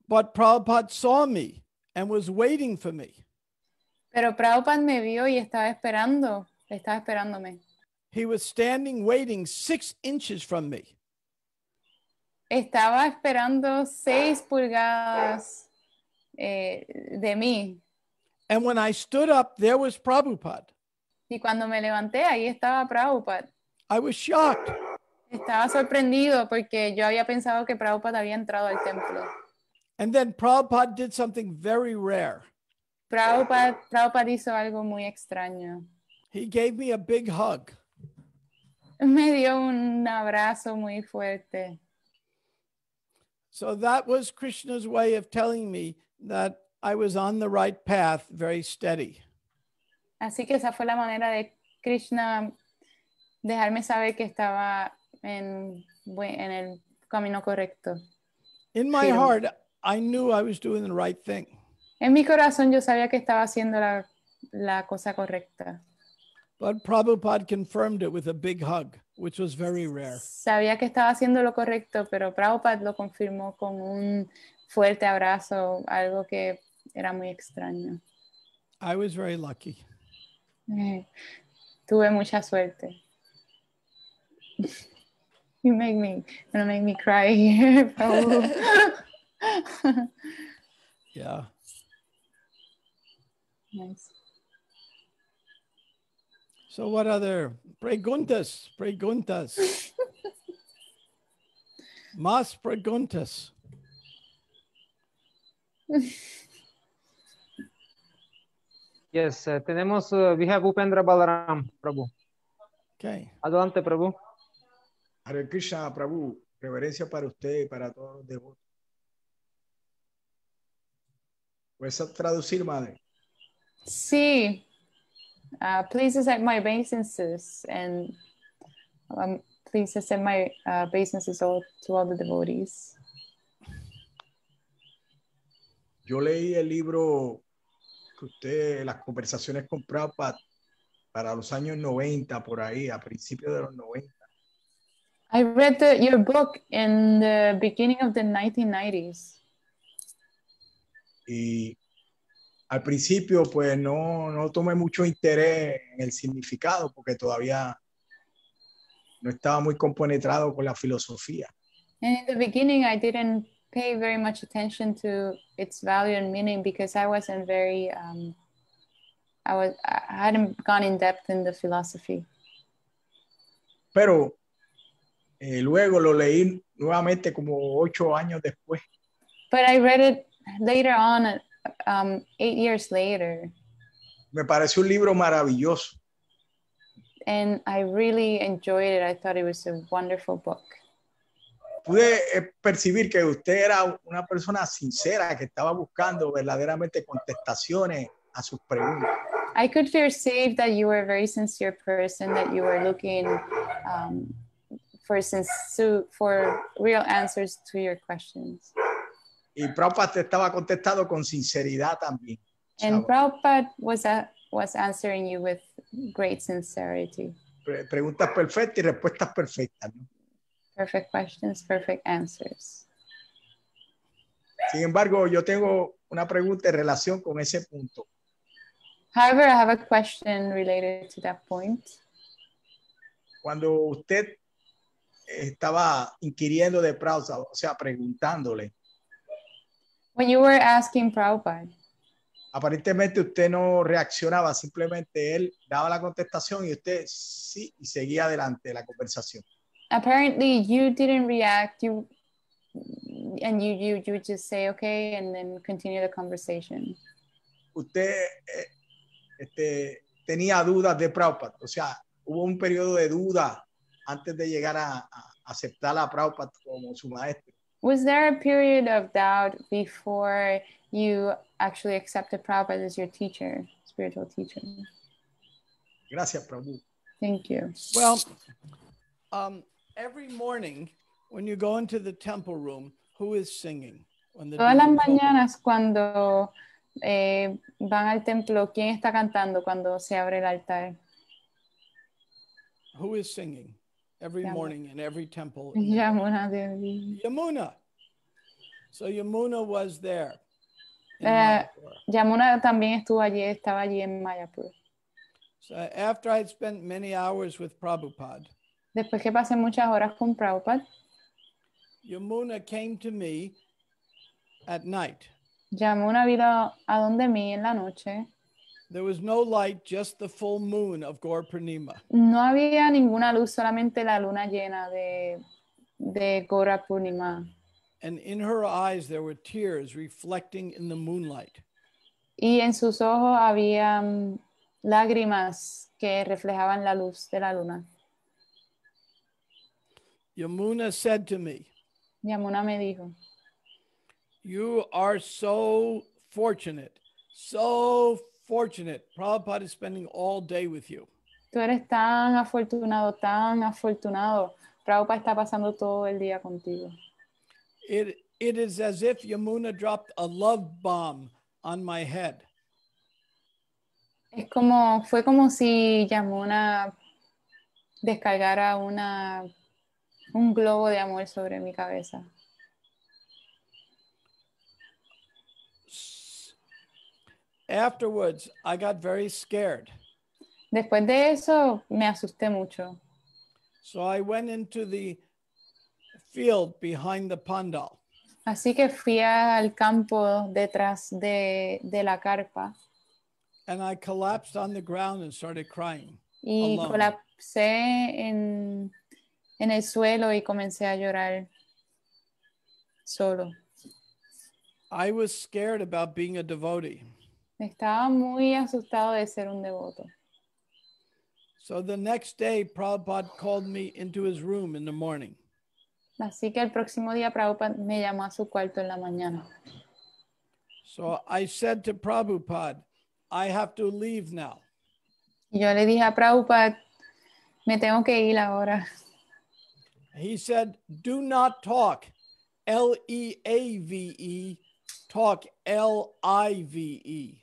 But Prabhupada saw me and was waiting for me. Pero Prabhupada me vio y estaba esperándome. He was standing waiting 6 inches from me. Estaba esperando 6 pulgadas de mí. And when I stood up, there was Prabhupada. Y cuando me levanté, ahí estaba Prabhupada. I was shocked. Estaba sorprendido porque yo había pensado que Prabhupada había entrado al templo. And then Prabhupada did something very rare. Prabhupada hizo algo muy extraño. He gave me a big hug. Me dio un abrazo muy fuerte. So that was Krishna's way of telling me that I was on the right path, very steady. Así que esa fue la manera de Krishna dejarme saber que estaba en el camino correcto. In my Firme. heart, I knew I was doing the right thing. En mi corazón yo sabía que estaba haciendo la cosa correcta. But Prabhupada confirmed it with a big hug, which was very rare. Sabía que estaba haciendo lo correcto, pero Prabhupada lo confirmó con un fuerte abrazo, algo que era muy extraño. I was very lucky. Tuve mucha suerte. You gonna make me cry here, Prabhu. Yeah. Nice. So what other preguntas? Más preguntas. Yes, tenemos, we have Upendra Balaram, Prabhu. Okay. Adelante, Prabhu. Hare Krishna, Prabhu, reverencia para usted y para todos los devotos. ¿Puedes traducir, madre? Sí. Please accept my obeisances and please accept my obeisances to all the devotees. Yo leí el libro que usted, las conversaciones con Prabhupada para los años 90, por ahí, a principios de los 90. I read your book in the beginning of the 1990s. Y al principio, pues no tomé mucho interés en el significado porque todavía no estaba muy compenetrado con la filosofía. And in the beginning, I didn't pay very much attention to its value and meaning because I wasn't very, I hadn't gone in depth in the philosophy. Pero luego lo leí nuevamente como 8 años después. But I read it later on, 8 years later. Me pareció un libro maravilloso. And I really enjoyed it. I thought it was a wonderful book. pude percibir que usted era una persona sincera que estaba buscando verdaderamente contestaciones a sus preguntas. I could perceive that you were a very sincere person, that you were looking for real answers to your questions. Y Prabhupada te estaba contestando con sinceridad también. And Prabhupada was answering you with great sincerity. Preguntas perfectas y respuestas perfectas, ¿no? Perfect questions, perfect answers. Sin embargo, yo tengo una pregunta en relación con ese punto. However, I have a question related to that point. Cuando usted estaba inquiriendo de Prabhupada, o sea, preguntándole, When you were asking Prabhupada, aparentemente usted no reaccionaba, simplemente él daba la contestación y usted sí, y seguía adelante la conversación. apparently you didn't react, you just say okay and then continue the conversation. Usted tenía dudas de Prabhupada, o sea, hubo un periodo de duda antes de llegar a aceptar a Prabhupada como su maestro. Was there a period of doubt before you actually accepted Prabhupada as your teacher, spiritual teacher? Gracias, Prabhu. Thank you. Well, every morning when you go into the temple room, who is singing? When the Todas las doors open? mañanas cuando van al templo, ¿quién está cantando cuando se abre el altar? Who is singing every Yamuna. morning in every temple? Yamuna Devi. Yamuna. So Yamuna was there. In Mayapur. Yamuna también estuvo allí, estaba allí en Mayapur. So after I'd spent many hours with Prabhupada, Después que pasé muchas horas con Prabhupada, Yamuna came to me at night. Yamuna vino a donde mí en la noche. There was no light, just the full moon of Gaur Purnima. No había ninguna luz, solamente la luna llena de Gaura Purnima. And in her eyes, there were tears reflecting in the moonlight. Y en sus ojos había lágrimas que reflejaban la luz de la luna. Yamuna said to me, Yamuna me dijo, "You are so fortunate, so fortunate. Prabhupada is spending all day with you." tú eres tan afortunado, tan afortunado. Prabhupada está pasando todo el día contigo. It is as if Yamuna dropped a love bomb on my head. Fue como si Yamuna descargara un globo de amor sobre mi cabeza. Afterwards, I got very scared. Después de eso, me asusté mucho. So I went into the field behind the pandal. Así que fui al campo detrás de la carpa And I collapsed on the ground and started crying. y alone. colapsé en el suelo y comencé a llorar solo. I was scared about being a devotee. Estaba muy asustado de ser un devoto. So the next day, Prabhupada called me into his room in the morning. Así que el próximo día Prabhupada me llamó a su cuarto en la mañana. So I said to Prabhupada, I have to leave now. Y yo le dije a Prabhupada, me tengo que ir ahora. He said, do not talk, L-E-A-V-E, talk L-I-V-E.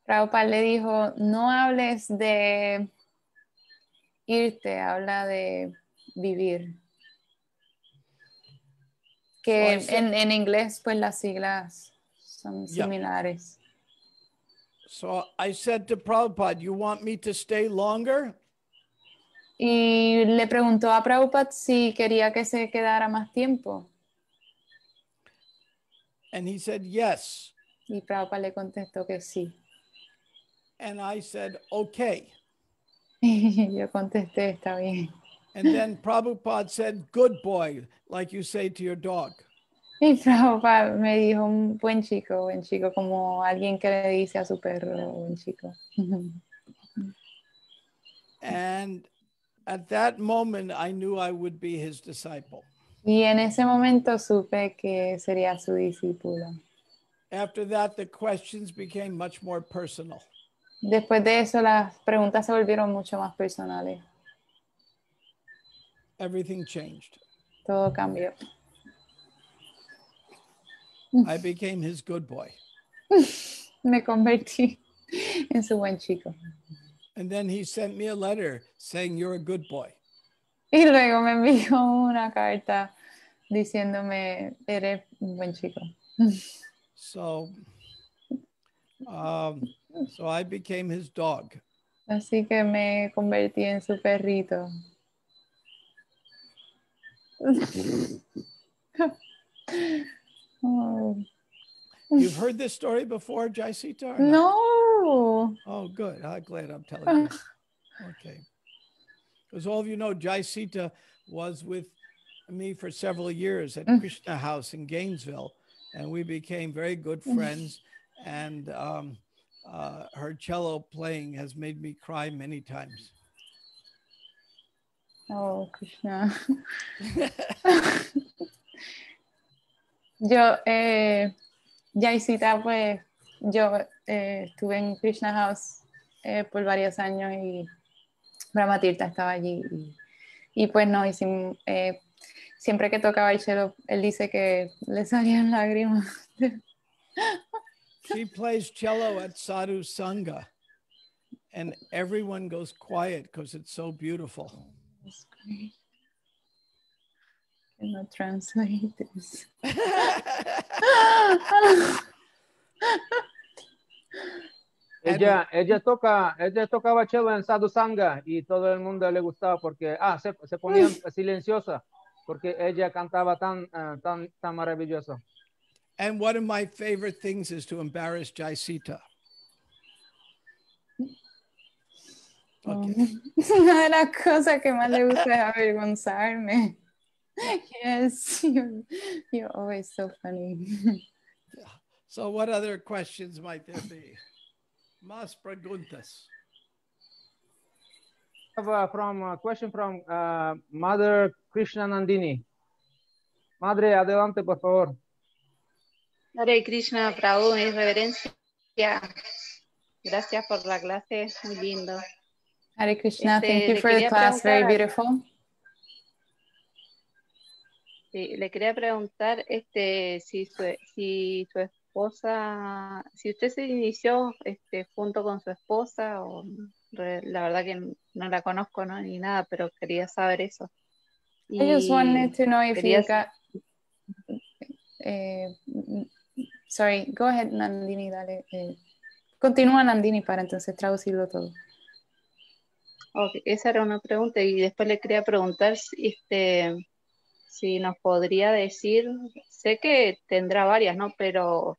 Prabhupada le dijo, no hables de irte, habla de vivir. Que en inglés, pues las siglas son similares. So I said to Prabhupada, you want me to stay longer? Y le preguntó a Prabhupada si quería que se quedara más tiempo. And he said, yes. Y Prabhupada le contestó que sí. And I said, okay. Y yo contesté, está bien. And then Prabhupada said, good boy, like you say to your dog. Y Prabhupada me dijo, un buen chico, como alguien que le dice a su perro, buen chico. And at that moment, I knew I would be his disciple. Y en ese momento supe que sería su discípulo. After that, the questions became much more personal. Después de eso, las preguntas se volvieron mucho más personales. Everything changed. Todo cambió. I became his good boy. Me convertí en su buen chico. And then he sent me a letter saying, "You're a good boy." Y luego me envió una carta diciéndome, eres un buen chico. So I became his dog. Así que me convertí en su perrito. Oh. You've heard this story before, Jaisita? Or not? No. Oh, good. I'm glad I'm telling you. Okay. Because all of you know, Jaisita was with me for several years at Krishna House in Gainesville, and we became very good friends. And her cello playing has made me cry many times. Oh, Krishna. Yo, Yaisita, pues, yo estuve en Krishna House por varios años y Brahma Tirtha estaba allí. Y pues no, hicimos, siempre que tocaba el cello, él dice que le salían lágrimas. She plays cello at Sadhu Sangha, and everyone goes quiet because it's so beautiful. That's great. Cannot translate this. Ella tocaba cello en Sadhu Sangha y todo el mundo le gustaba porque se ponía silenciosa porque ella cantaba tan maravilloso. And one of my favorite things is to embarrass Jaisita. Okay. Una de las cosas que más le gusta es avergonzarme. Yes, you're always so funny. Yeah. So what other questions might there be? Más preguntas. I have a question from Mother Krishna Nandini. Madre, adelante, por favor. Hare Krishna, Prabhu, mi reverencia. Gracias por la clase, muy lindo. Hare Krishna, thank you le for the quería class, very preguntar- beautiful. Sí, le quería preguntar si su esposa, si usted se inició junto con su esposa, o la verdad que no la conozco, ¿no? Ni nada, pero quería saber eso. I just wanted to know if you quería- got... sorry, go ahead, Nandini, dale. Continúa, Nandini, para entonces traducirlo todo. Ok, esa era una pregunta y después le quería preguntar si nos podría decir, sé que tendrá varias, ¿no? Pero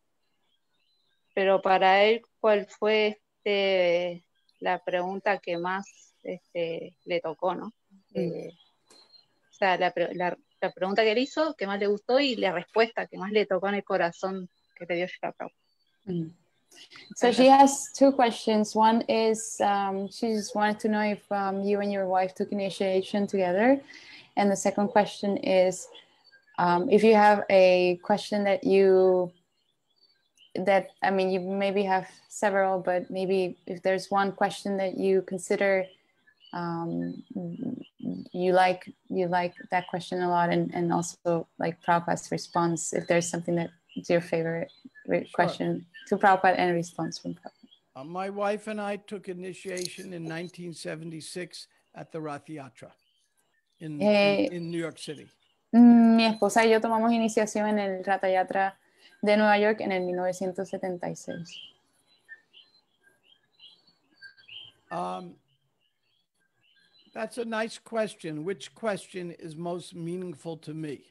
para él, ¿cuál fue la pregunta que más le tocó, ¿no? O sea, la pregunta que él hizo, que más le gustó, y la respuesta que más le tocó en el corazón que le dio Shri Prabhupada. So she has two questions. One is she just wanted to know if you and your wife took initiation together. And the second question is if you have a question you maybe have several, but maybe if there's one question that you consider you like that question a lot, and also like Prabhupada's response, if there's something that is your favorite question to Prabhupada and response from Prabhupada. My wife and I took initiation in 1976 at the Rath Yatra in New York City. Mi esposa y yo tomamos iniciación en el Ratha Yatra de Nueva York en el 1976. That's a nice question. Which question is most meaningful to me?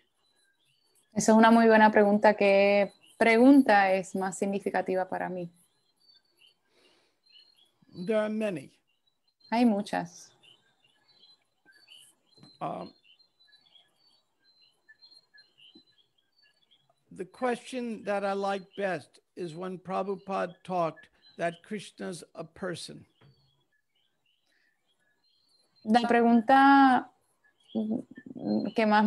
Esa es una muy buena pregunta. ¿Qué pregunta es más significativa para mí? There are many. Hay muchas. The question that I like best is when Prabhupada talked that Krishna's a person. La pregunta que más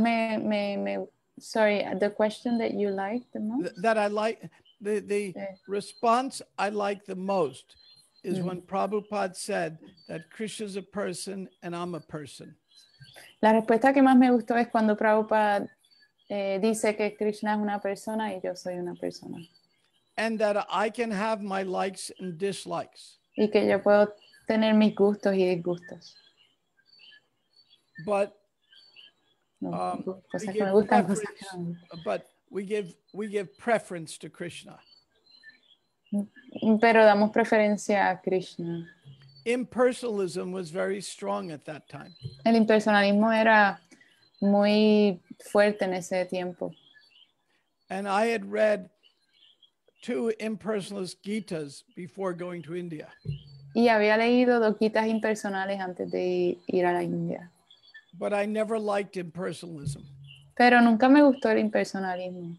sorry, the question that you like the most? That I like, the response I like the most is when Prabhupada said that Krishna is a person and I'm a person. La respuesta que más me gustó es cuando Prabhupada dice que Krishna es una persona y yo soy una persona. And that I can have my likes and dislikes. Y que yo puedo tener mis gustos y disgustos. But Cosas que me gustan, cosas que no me gustan. but we give preference to Krishna. Pero damos preferencia a Krishna. Impersonalism was very strong at that time. El impersonalismo era muy fuerte en ese tiempo. And I had read 2 impersonalist Gitas before going to India. Y había leído 2 Gitas impersonales antes de ir a la India. But I never liked impersonalism. Pero nunca me gustó el impersonalismo.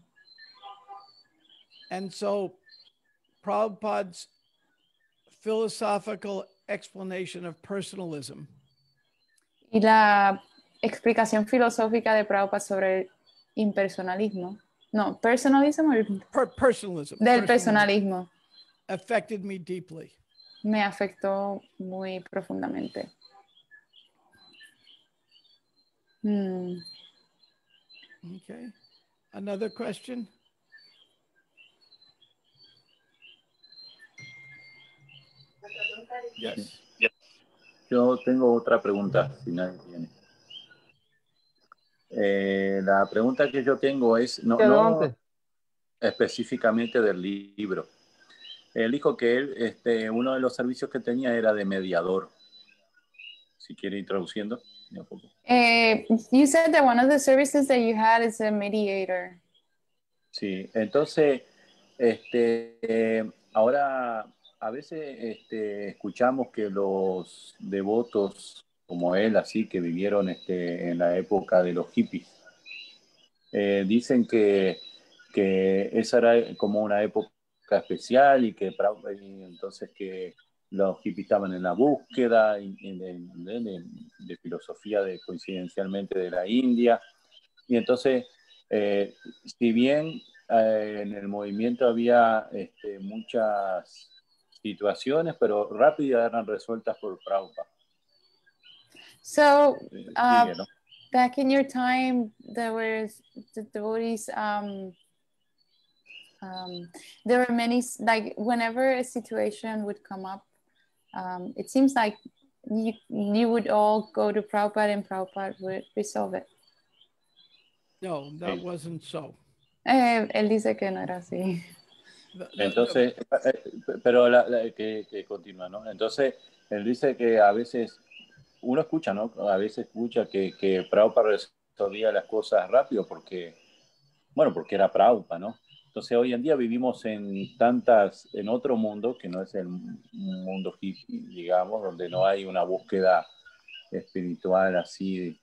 And so Prabhupada's philosophical explanation of personalism Y la explicación filosófica de Prabhupada sobre el impersonalismo, no, personalism or personalism del personalismo, affected me deeply. me afectó muy profundamente. Okay. Another question? Yes. Yo tengo otra pregunta, si nadie tiene. La pregunta que yo tengo es, no específicamente del libro. Él dijo que él, uno de los servicios que tenía era de mediador. Si quiere ir traduciendo. You said that one of the services that you had is a mediator. Sí, entonces, ahora a veces escuchamos que los devotos como él, así que vivieron en la época de los hippies, dicen que esa era como una época especial y entonces que los hippies estaban en la búsqueda de filosofía coincidencialmente de la India. Y entonces, si bien en el movimiento había muchas situaciones, pero rápidas eran resueltas por Prabhupada. So, back in your time, there were the devotees, there were many, like whenever a situation would come up, it seems like you would all go to Prabhupada and Prabhupada would resolve it. No, that wasn't so. Él dice que no era así. Entonces, pero que continúa, ¿no? Entonces, él dice que a veces, uno escucha, ¿no? A veces escucha que Prabhupada resolvía las cosas rápido porque era Prabhupada, ¿no? Entonces, hoy en día vivimos en otro mundo, que no es el mundo hippie, digamos, donde no hay una búsqueda espiritual así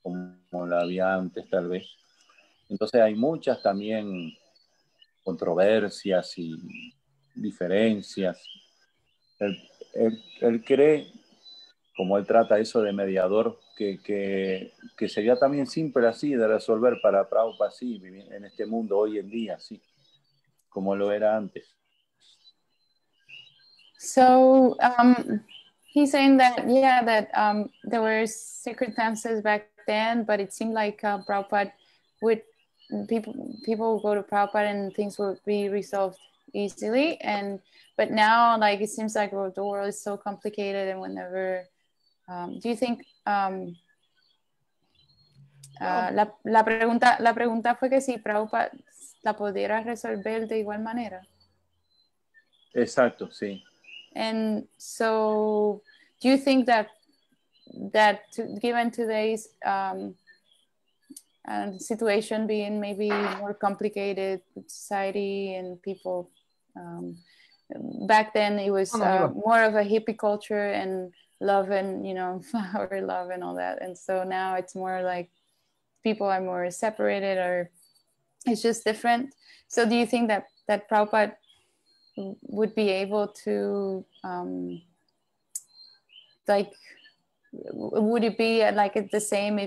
como la había antes, tal vez. Entonces, hay muchas también controversias y diferencias. Él cree, como él trata eso de mediador, que sería también simple así de resolver para Prabhupada así, vivir en este mundo hoy en día, así como lo era antes. So he's saying that, yeah, that there were circumstances back then, but it seemed like Prabhupada would, people would go to Prabhupada and things would be resolved easily. But now, like, it seems like the world is so complicated, and whenever, do you think, la pregunta fue que si Prabhupada la pudiera resolver de igual manera. Exacto, sí. And so, do you think that given today's situation being maybe more complicated with society and people, back then it was more of a hippie culture and love and, flower love and all that. And so now it's more like people are more separated, or it's just different. So do you think that Prabhupada would be able to would it be like the same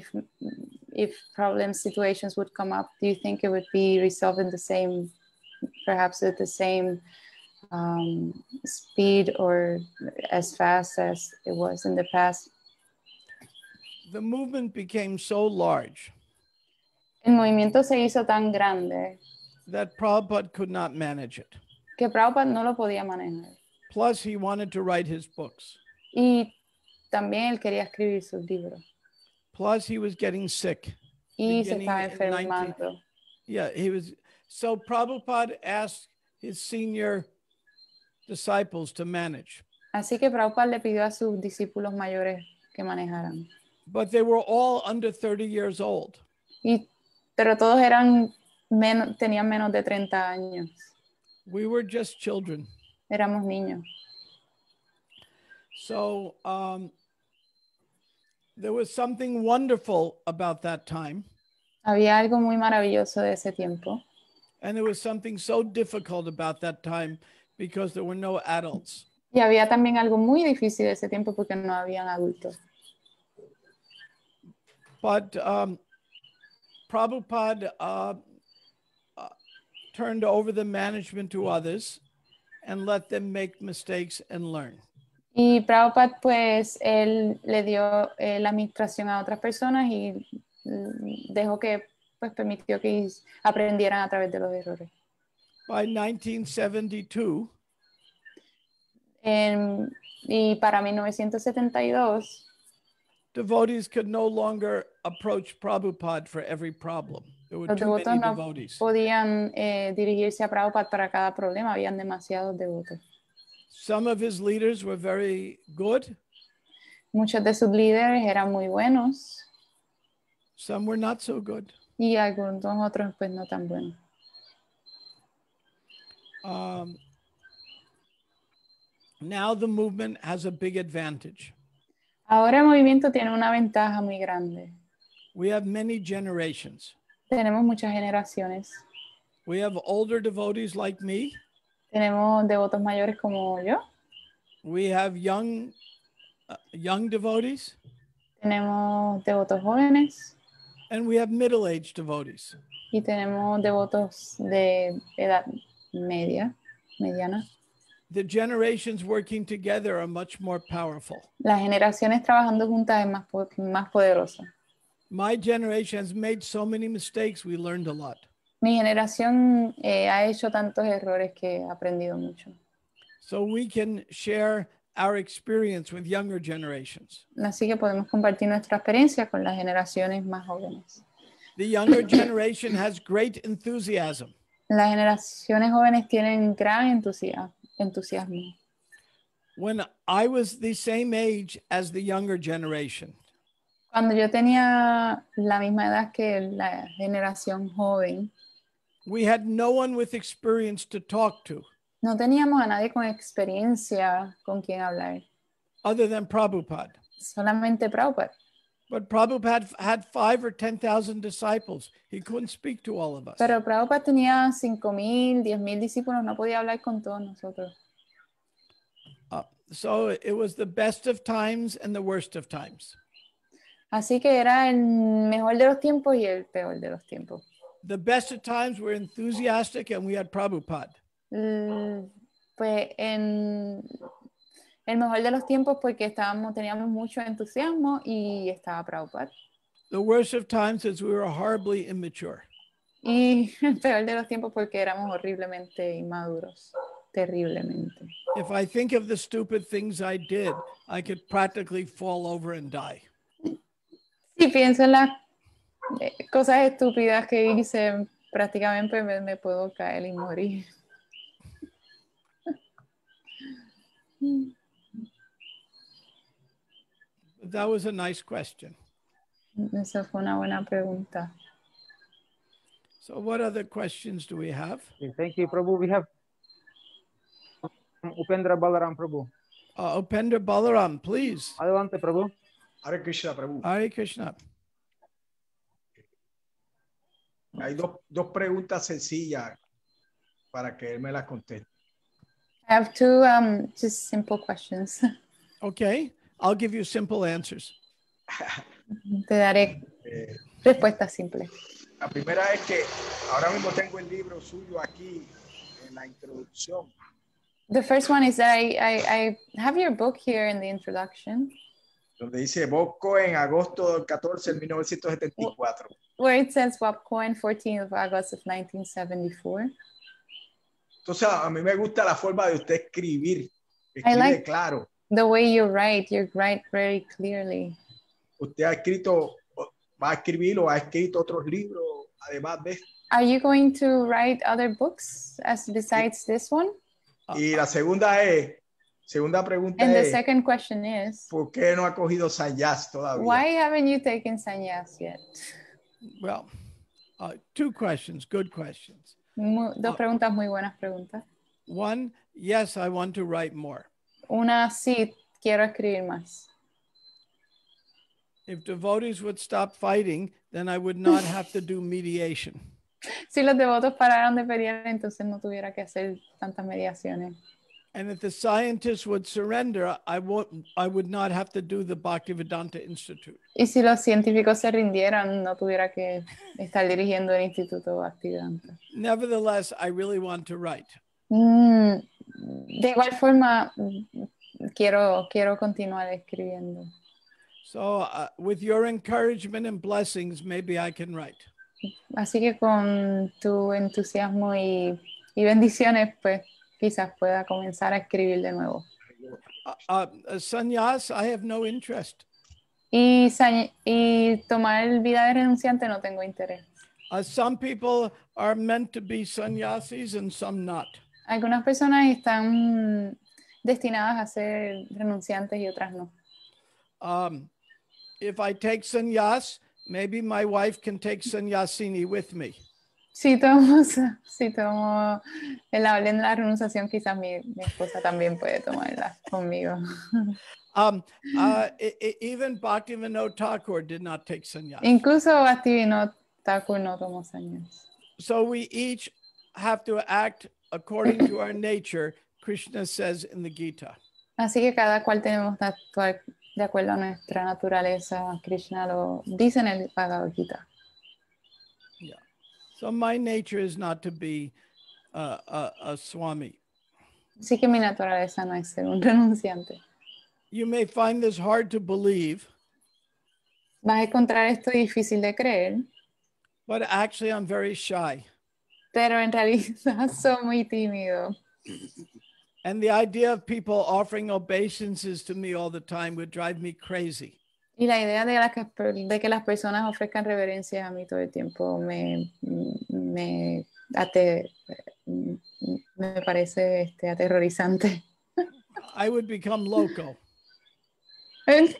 if problem situations would come up? Do you think it would be resolved in the same, perhaps at the same speed or as fast as it was in the past? The movement became so large El movimiento se hizo tan grande that Prabhupada could not manage it. que Prabhupada no lo podía manejar. Plus, he wanted to write his books. Y también él quería escribir sus libros. Plus, he was getting sick. Y se beginning estaba in 19 enfermando. Yeah, he was. So Prabhupada asked his senior disciples to manage. Así que Prabhupada le pidió a sus discípulos mayores que manejaran. But they were all under 30 years old. Pero todos tenían menos de 30 años. We were just children. Éramos niños. So there was something wonderful about that time. Había algo muy maravilloso de ese tiempo. And there was something so difficult about that time because there were no adults. Y había también algo muy difícil de ese tiempo porque no habían adultos. But Prabhupada turned over the management to others and let them make mistakes and learn. Y Prabhupada, pues, él le dio la administración a otras personas y dejó que, pues, permitió que aprendieran a través de los errores. By 1972, y para 1972, devotees could no longer approach Prabhupada for every problem. There were los too devotos many no devotees. podían dirigirse a Prabhupada para cada problema, habían demasiados devotos. Some of his leaders were very good. Muchos de sus líderes eran muy buenos Some were not so good. y algunos otros pues no tan buenos. Now the movement has a big advantage. Ahora el movimiento tiene una ventaja muy grande. We have many generations. Tenemos muchas generaciones. We have older devotees like me. Tenemos devotos mayores como yo. We have young devotees. Tenemos devotos jóvenes. And we have middle-aged devotees. Y tenemos devotos de edad mediana. The generations working together are much more powerful. Las generaciones trabajando juntas es más poderosa. My generation has made so many mistakes, we learned a lot. Mi generación ha hecho tantos errores que he aprendido mucho. So we can share our experience with younger generations. Así que podemos compartir nuestra experiencia con las generaciones más jóvenes. The younger generation has great enthusiasm. Las generaciones jóvenes tienen gran entusiasmo. When I was the same age as the younger generation, Cuando yo tenía la misma edad que la generación joven, we had no one with experience to talk to no teníamos a nadie con experiencia con quien hablar, other than Prabhupada. solamente Prabhupada. But Prabhupada had 5,000 or 10,000 disciples. He couldn't speak to all of us. Pero Prabhupada tenía 5,000, 10,000 discípulos, no podía hablar con todos nosotros. So it was the best of times and the worst of times. Así que era el mejor de los tiempos y el peor de los tiempos. The best of times were enthusiastic and we had Prabhupada. Pues en el mejor de los tiempos porque teníamos mucho entusiasmo y estaba Prabhupada. The worst of times is we were horribly immature. Y el peor de los tiempos porque éramos horriblemente inmaduros, terriblemente. If I think of the stupid things I did, I could practically fall over and die. Si pienso en las cosas estúpidas que hice, prácticamente me puedo caer y morir. That was a nice question. Esa fue una buena pregunta. So what other questions do we have? Okay, thank you, Prabhu. We have Upendra Balaram, Prabhu. Upendra Balaram, please. Adelante, Prabhu. Hare Krishna, Prabhu. Hare Krishna. Hay dos preguntas sencillas para que él me las conteste. I have two just simple questions. Okay. I'll give you simple answers. Te daré Eh, respuestas simples. la primera es que ahora mismo tengo el libro suyo aquí en la introducción. The first one is that I have your book here in the introduction, Donde dice Bob Cohen, agosto del 14 de 1974. where it says Bob Cohen, 14th of August of 1974. Entonces, a mí me gusta la forma de usted escribir. I Escribe like claro. the way you write very clearly. Usted ha escrito, va a escribir o ha escrito otros libros, además de esto. Are you going to write other books as besides this one? Y la segunda pregunta And the es, second question is, ¿por qué no ha cogido sannyas todavía? why haven't you taken sannyas yet? Well, two questions, good questions. Dos preguntas muy buenas preguntas. One, yes, I want to write more. Una, sí, quiero escribir más. If devotees would stop fighting, then I would not have to do mediation. Si los devotos pararan de pelear, entonces no tuviera que hacer tantas mediaciones. And if the scientists would surrender, I would not have to do the Bhaktivedanta Institute. Y si los científicos se rindieran, no tuviera que estar dirigiendo el Instituto Bhaktivedanta. Nevertheless, I really want to write. De igual forma, quiero continuar escribiendo. So with your encouragement and blessings, maybe I can write. Así que con tu entusiasmo y bendiciones, pues quizás pueda comenzar a escribir de nuevo. Sannyas, I have no interest. Y tomar vida de renunciante no tengo interés. Some people are meant to be sannyasis and some not. Algunas personas están destinadas a ser renunciantes y otras no. If I take sannyas, maybe my wife can take sannyasini with me. Si tomo el orden de la renunciación, quizás mi esposa también puede tomarla conmigo. Even Bhaktivinoda Thakur did not take sannyas. Incluso Bhaktivinoda Thakur no tomó sannyas. So we each have to act according to our nature, Krishna says in the Gita. Así que cada cual tenemos que actuar de acuerdo a nuestra naturaleza. Krishna lo dice en el Bhagavad Gita. Yeah. So my nature is not to be a swami. Así que mi naturaleza no es ser un renunciante. You may find this hard to believe. Vas a encontrar esto difícil de creer. But actually I'm very shy. Pero en realidad soy muy tímido. And the idea of people offering obeisances to me all the time would drive me crazy. Y la idea de que las personas ofrezcan reverencias a mí todo el tiempo me parece aterrorizante. I would become loco. Me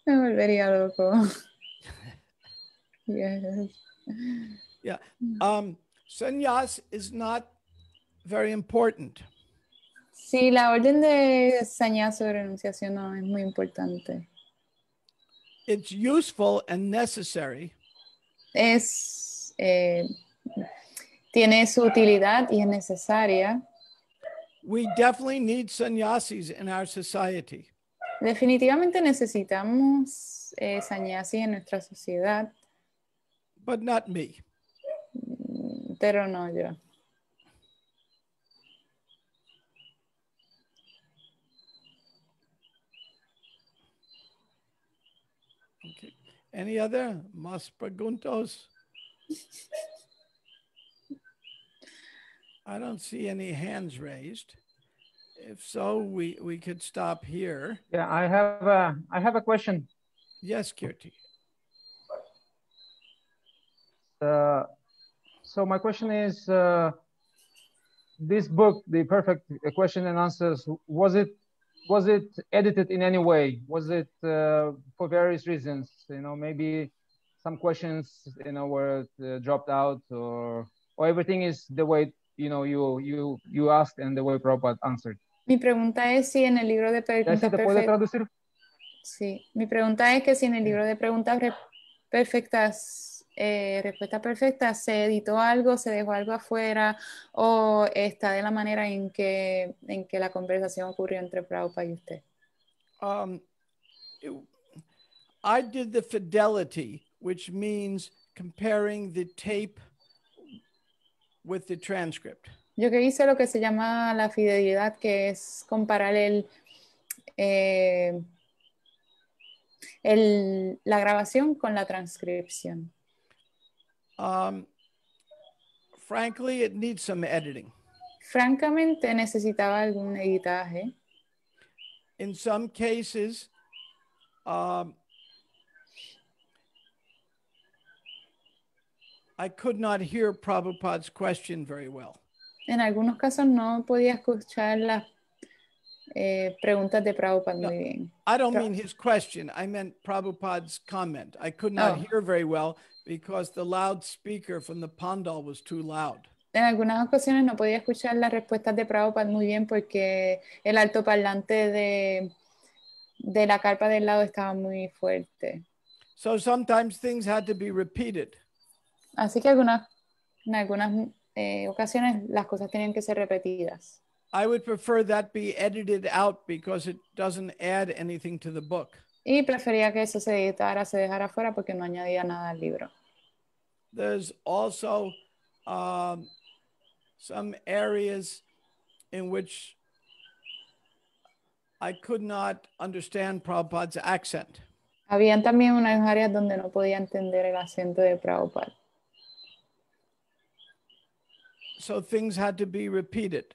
volvería loco. Yes. Yeah. Sannyas is not very important. Sí, la orden de sannyas o renunciación no es muy importante. It's useful and necessary. Tiene su utilidad y es necesaria. We definitely need sannyasis in our society. Definitivamente necesitamos sannyasis en nuestra sociedad. But not me. Pero no yo. Okay. Any other más preguntos? I don't see any hands raised. If so, we could stop here. Yeah, I have a question. Yes, Kirti. So my question is, this book, The Perfect Question and Answers, was it edited in any way? Was it for various reasons? You know, maybe some questions, you know, were dropped out, or everything is the way, you know, you asked and the way Prabhupada answered. Mi pregunta es si en el libro de preguntas ¿Se puede traducir? Sí, mi pregunta es que si en el libro de preguntas perfectas, respuesta perfecta, se editó algo, se dejó algo afuera, o está de la manera en que la conversación ocurrió entre Prabhupada y usted. I did the fidelity, which means comparing the tape with the transcript. Yo que hice lo que se llama la fidelidad, que es comparar eh, la grabación con la transcripción. Frankly, it needs some editing. Francamente, necesitaba algún editaje. In some cases, I could not hear Prabhupada's question very well. En algunos casos no podía escuchar las preguntas de Prabhupada muy bien. I don't mean his question. I meant Prabhupada's comment. I could not hear very well because the loudspeaker from the pandal was too loud. En algunas ocasiones no podía escuchar las respuestas de Prabhupada muy bien porque el altoparlante de la carpa del lado estaba muy fuerte. So sometimes things had to be repeated. Así que en algunas ocasiones las cosas tenían que ser repetidas. I would prefer that be edited out because it doesn't add anything to the book. Y prefería que eso se editara, se dejara fuera porque no añadía nada al libro. There's also some areas in which I could not understand Prabhupada's accent. Habían también unas áreas donde no podía entender el acento de Prabhupada. So things had to be repeated.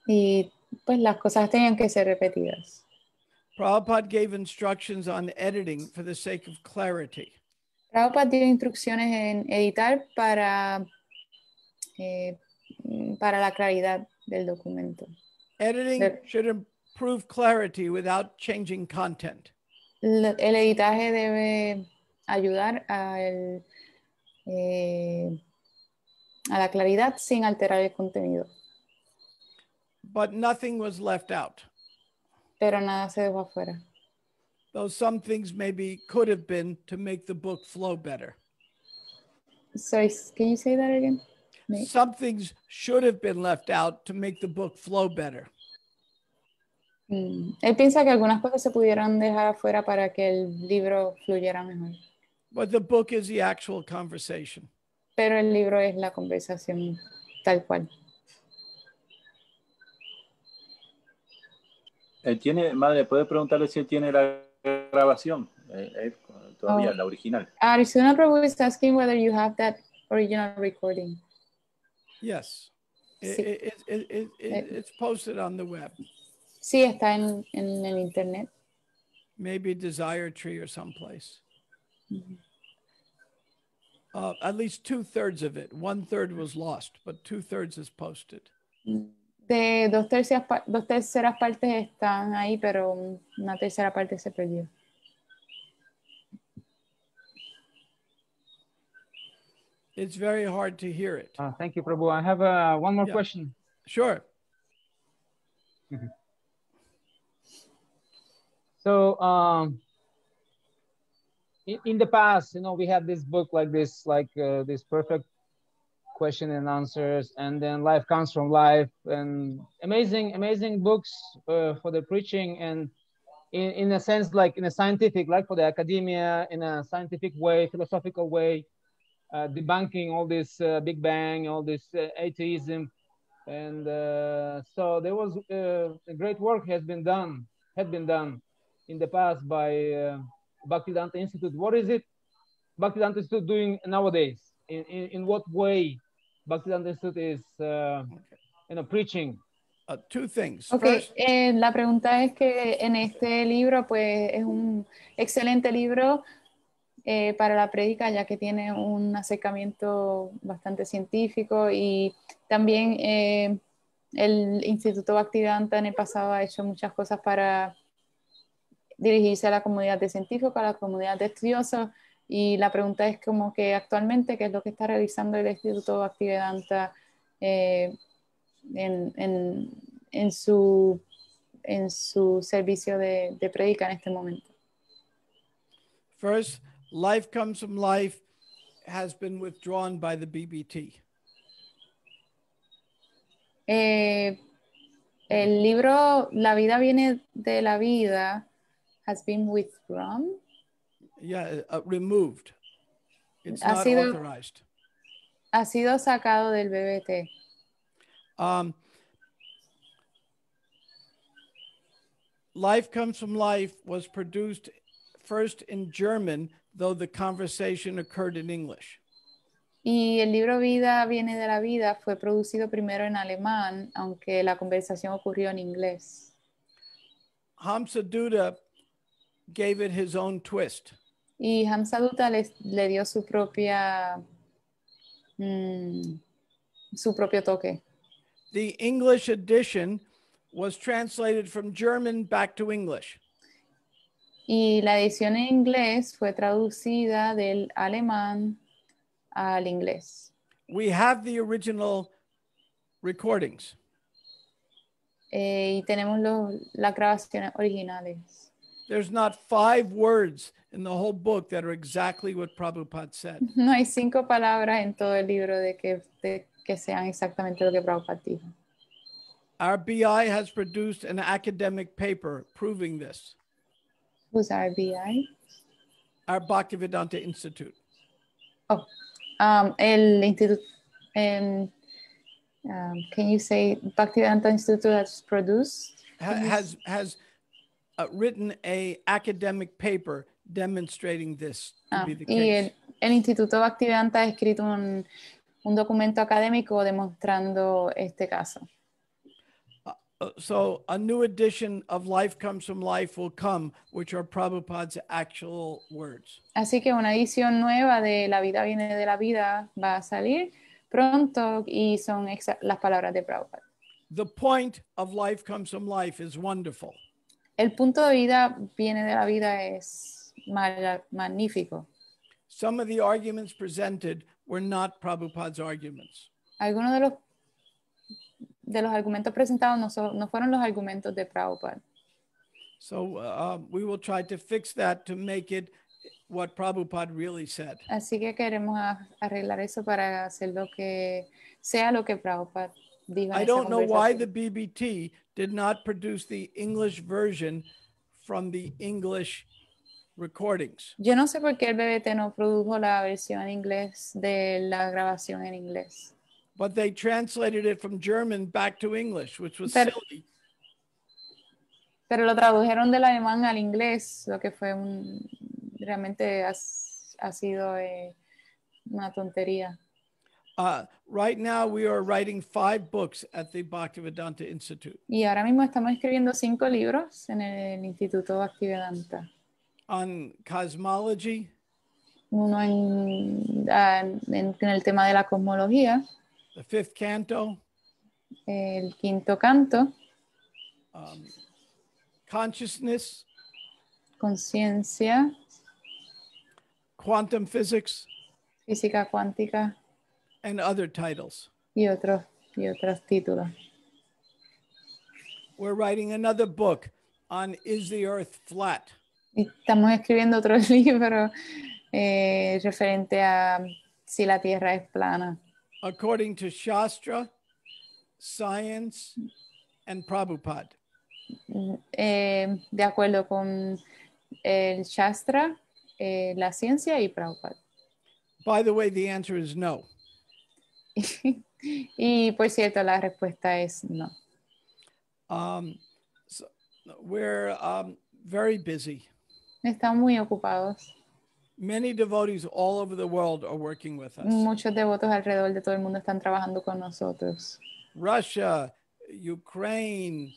Y pues las cosas tenían que ser repetidas. Prabhupada gave instructions on editing for the sake of clarity. Prabhupada dio instrucciones en editar para la claridad del documento. Editing should improve clarity without changing content. El editaje debe ayudar a la claridad sin alterar el contenido. But nothing was left out. Pero nada se dejó afuera. Though some things maybe could have been to make the book flow better. Sorry, can you say that again? Some things should have been left out to make the book flow better. Él piensa que algunas cosas se pudieran dejar afuera para que el libro fluyera mejor. But the book is the actual conversation. Pero el libro es la conversación tal cual. Madre, ¿puede preguntarle si él tiene la grabación? Todavía, la original. Arizona Prabhu is asking whether you have that original recording. Yes. Sí. It's posted on the web. Sí, está en el internet. Maybe Desire Tree or someplace. At least 2/3 of it. 1/3 was lost, but 2/3 is posted. De dos terceras partes están ahí, pero una tercera parte se perdió. It's very hard to hear it. Thank you, Prabhu. I have one more question. Sure. So in the past, we had this book like this, this perfect question and answers, and then Life Comes from Life, and amazing books for the preaching, and in a sense, like in a scientific, like for the academia, in a scientific way, philosophical way, debunking all this Big Bang, all this atheism, and so there was a great work had been done in the past by Bhaktivedanta Institute. What is it Bhaktivedanta Institute doing nowadays? In what way Bhaktivedanta Institute is preaching? Two things. Okay. First, la pregunta es que en este libro, pues es un excelente libro para la prédica, ya que tiene un acercamiento bastante científico, y también el Instituto Bhaktivedanta en el pasado ha hecho muchas cosas para dirigirse a la comunidad de científicos, a la comunidad de estudiosos, y la pregunta es como que actualmente, ¿qué es lo que está realizando el Instituto Bhaktivedanta en su servicio de prédica en este momento? First, Life Comes from Life has been withdrawn by the BBT. El libro La vida viene de la vida has been withdrawn. Yeah, removed. It's Ha not sido- authorized. Ha sido sacado del BBT. Life Comes from Life was produced first in German, though the conversation occurred in English. Y el libro Vida viene de la vida fue producido primero en alemán, aunque la conversación ocurrió en inglés. Hamza Duda gave it his own twist. Y Hamza Dutta le dio su propio toque. The English edition was translated from German back to English. Y la edición en inglés fue traducida del alemán al inglés. We have the original recordings. Y tenemos las grabaciones originales. There's not 5 words in the whole book that are exactly what Prabhupada said. No hay 5 palabras en todo el libro de que sean exactamente lo que Prabhupada dijo. Our BI has produced an academic paper proving this. Who's RBI? Our Bhaktivedanta Institute. Oh, el instituto. Can you say Bhaktivedanta Institute has produced? Has written a academic paper demonstrating this to be the case. El Instituto Bhaktivedanta ha escrito un documento académico demostrando este caso. So a new edition of Life Comes from Life will come, which are Prabhupada's actual words. Así que una edición nueva de La vida viene de la vida va a salir pronto y son las palabras de Prabhupada. The point of Life Comes from Life is wonderful. El punto de vida viene de la vida es magnífico. Some of the arguments presented were not Prabhupada's arguments. Algunos de los argumentos presentados no fueron los argumentos de Prabhupada. So we will try to fix that to make it what Prabhupada really said. Así que queremos arreglar eso para hacer lo que Prabhupada dijo en I esa don't know why the conversación. BBT did not produce the English version from the English recordings. Yo no sé por qué el BBT no produjo la versión en inglés de la grabación en inglés. But they translated it from German back to English, which was Pero- silly. Pero lo tradujeron del alemán al inglés, lo que fue realmente ha sido una tontería. Right now, we are writing 5 books at the Bhaktivedanta Institute Y ahora mismo estamos escribiendo 5 libros en el Instituto Bhaktivedanta. on cosmology, Uno en el tema de la cosmología, the 5th canto, el 5º canto, consciousness, conciencia, quantum physics, física cuántica and other titles. y otros títulos. We're writing another book on Is the Earth Flat? Y estamos escribiendo otro libro referente a si la Tierra es plana. According to Shastra, science, and Prabhupada. De acuerdo con el Shastra, la ciencia y Prabhupada. By the way, the answer is no. Y por cierto, la respuesta es no. So we're very busy. Están muy ocupados. Many devotees all over the world are working with us. Muchos devotos alrededor de todo el mundo están trabajando con nosotros. Russia, Ukraine,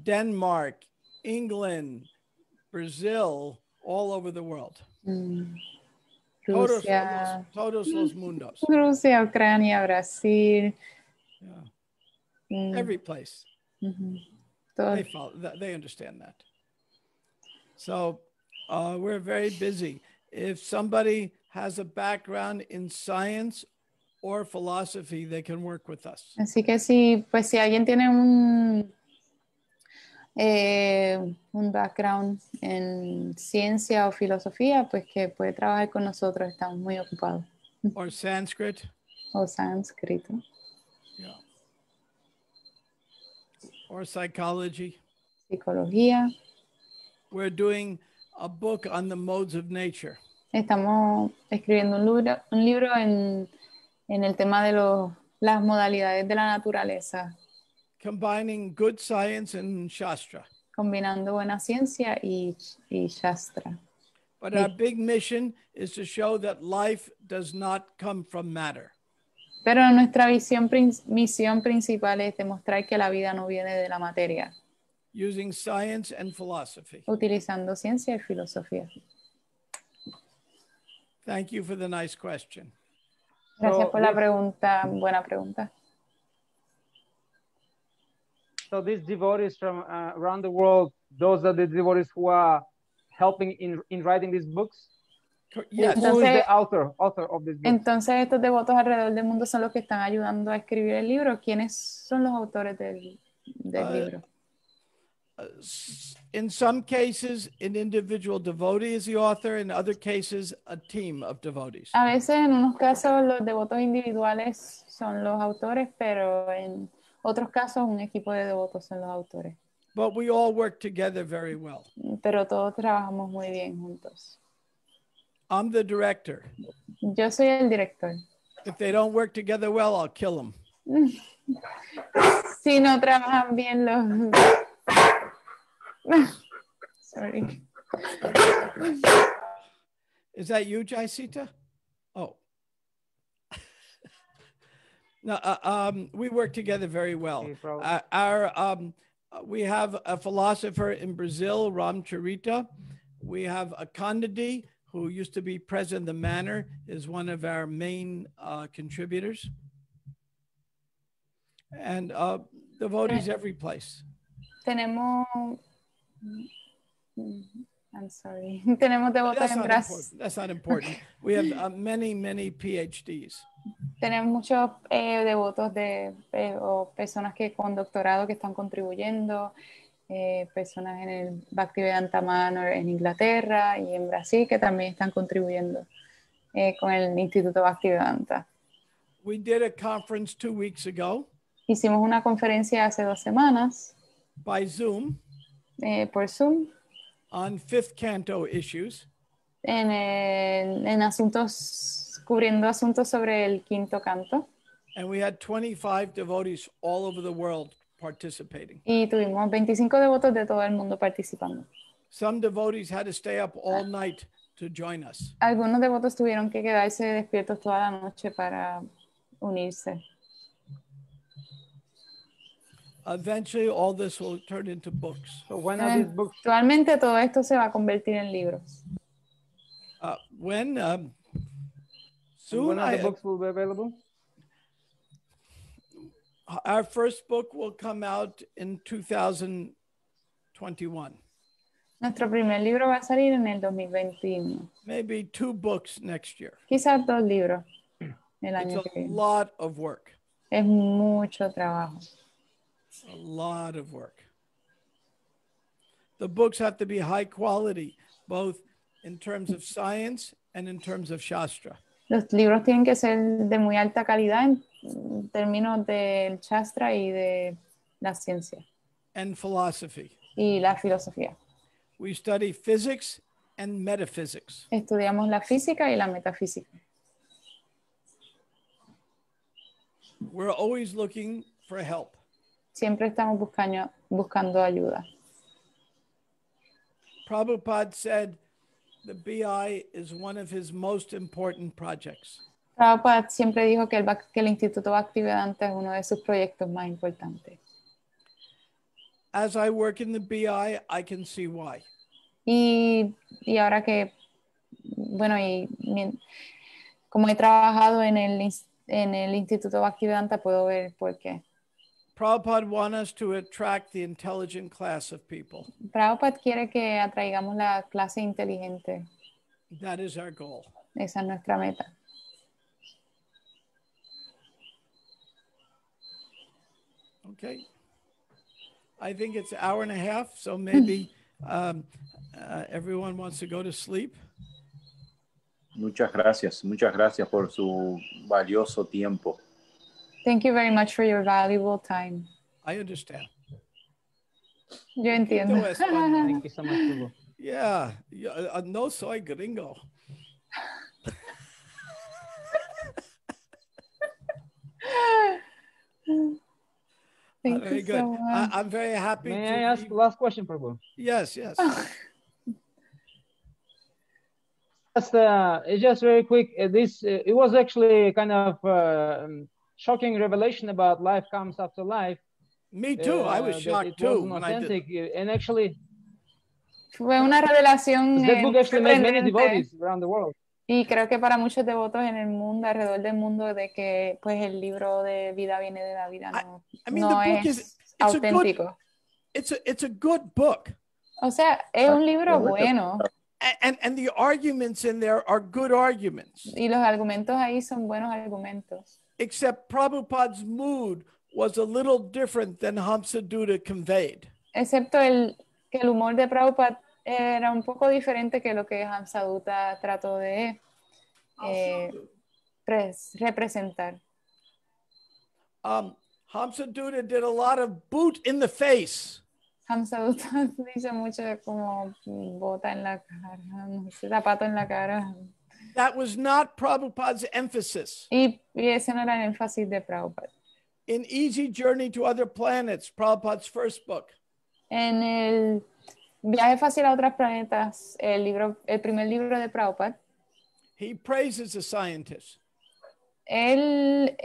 Denmark, England, Brazil, all over the world. Rusia, Todos los mundos. Rusia, Ucrania, Brasil. Every place. Todo. They understand that. So we're very busy. If somebody has a background in science or philosophy, they can work with us. Así que si alguien tiene un background en ciencia o filosofía, pues que puede trabajar con nosotros, estamos muy ocupados. Or Sanskrit. O sánscrito. Yeah. Or psychology. Psicología. we're doing a book on the modes of nature. Estamos escribiendo un libro en el tema de las modalidades de la naturaleza, Combining good science and Shastra. combinando buena ciencia y Shastra. But our big mission is to show that life does not come from matter. Pero nuestra misión principal es demostrar que la vida no viene de la materia, Using science and philosophy. utilizando ciencia y filosofía. Thank you for the nice question. Gracias por la pregunta, buena pregunta. So these devotees from around the world, those are the devotees who are helping in writing these books? Yes. Who is the author of this book? Entonces estos devotos alrededor del mundo son los que están ayudando a escribir el libro. ¿Quiénes son los autores del libro? In some cases, an individual devotee is the author. In other cases, a team of devotees. A veces en unos casos los devotos individuales son los autores, pero en otros casos un equipo de devotos son los autores. But we all work together very well. Pero todos trabajamos muy bien juntos. I'm the director. Yo soy el director. If they don't work together well, I'll kill them. Si no trabajan bien los... Sorry. Is that you, Jaisita? Oh. No, we work together very well. We have a philosopher in Brazil, Ram Tirtha. We have a Kandidi, who used to be president of the Manor, is one of our main contributors. And devotees every place. Tenemos... I'm sorry. Tenemos devotos en Brasil. That's not important. We have many PhDs. Tenemos muchos devotos o personas que con doctorado que están contribuyendo, personas en el Bhaktivedanta Manor en Inglaterra y en Brasil que también están contribuyendo con el Instituto Bhaktivedanta. We did a conference 2 weeks ago. Hicimos una conferencia hace 2 semanas. By Zoom. Por Zoom. On fifth canto issues. En asuntos, cubriendo asuntos sobre el quinto canto. And we had 25 devotees all over the world participating. Y tuvimos 25 devotos de todo el mundo participando. Some devotees had to stay up all night to join us. Algunos devotos tuvieron que quedarse despiertos toda la noche para unirse. Eventually, all this will turn into books. So when are these books? Actualmente todo esto se va a convertir en libros. Soon, when are the books will be available? Our first book will come out in 2021. Nuestro primer libro va a salir en el 2021. Maybe 2 books next year. Quizás 2 libros el año que It's a viene. lot of work. Es mucho trabajo. A lot of work. The books have to be high quality, both in terms of science and in terms of Shastra. Los libros tienen que ser de muy alta calidad en términos del Shastra y de la ciencia. And philosophy. Y la filosofía. We study physics and metaphysics. Estudiamos la física y la metafísica. We're always looking for help. Siempre estamos buscando ayuda. Prabhupada said the BI is one of his most important projects. Prabhupada siempre dijo que el Instituto Bhaktivedanta es uno de sus proyectos más importantes. As I work in the BI, I can see why. Y ahora que, bueno, como he trabajado en el Instituto Bhaktivedanta, puedo ver por qué. Prabhupada wants us to attract the intelligent class of people. Prabhupada quiere que atraigamos la clase inteligente. That is our goal. Esa es nuestra meta. Okay. I think it's an hour and a half, so maybe everyone wants to go to sleep. Muchas gracias por su valioso tiempo. Thank you very much for your valuable time. I understand. Yo entiendo. español. Thank you so much, Hugo. Yeah, no soy gringo. Thank Very you good. so much. I'm very happy May to I ask be... last question, Prabhu? Yes, yes. It's just very quick. It was actually kind of shocking revelation about life comes after life. Me too. I was That shocked it too wasn't when I did. authentic, and actually, Fue una revelación that book muy actually made many sorprendente. devotees around the world. Y creo que para muchos devotos en el mundo, alrededor del mundo, de que pues el libro de vida viene de la vida no, I mean, no the book es it's a auténtico. good, it's a good book. O sea, es un libro bueno And the arguments in there are good arguments. y los argumentos ahí son buenos argumentos. Except Prabhupada's mood was a little different than Hamsadutta conveyed. Excepto que el humor de Prabhupada era un poco diferente que lo que Hamsadutta trató de representar. Hamsadutta did a lot of boot in the face. Hamsadutta dice mucho como bota en la cara, zapato en la cara. That was not Prabhupada's emphasis. Y ese no era el énfasis de Prabhupada. In Easy Journey to Other Planets, Prabhupada's first book, En el Viaje Fácil a Otros Planetas, el primer libro de Prabhupada, he praises the scientists. él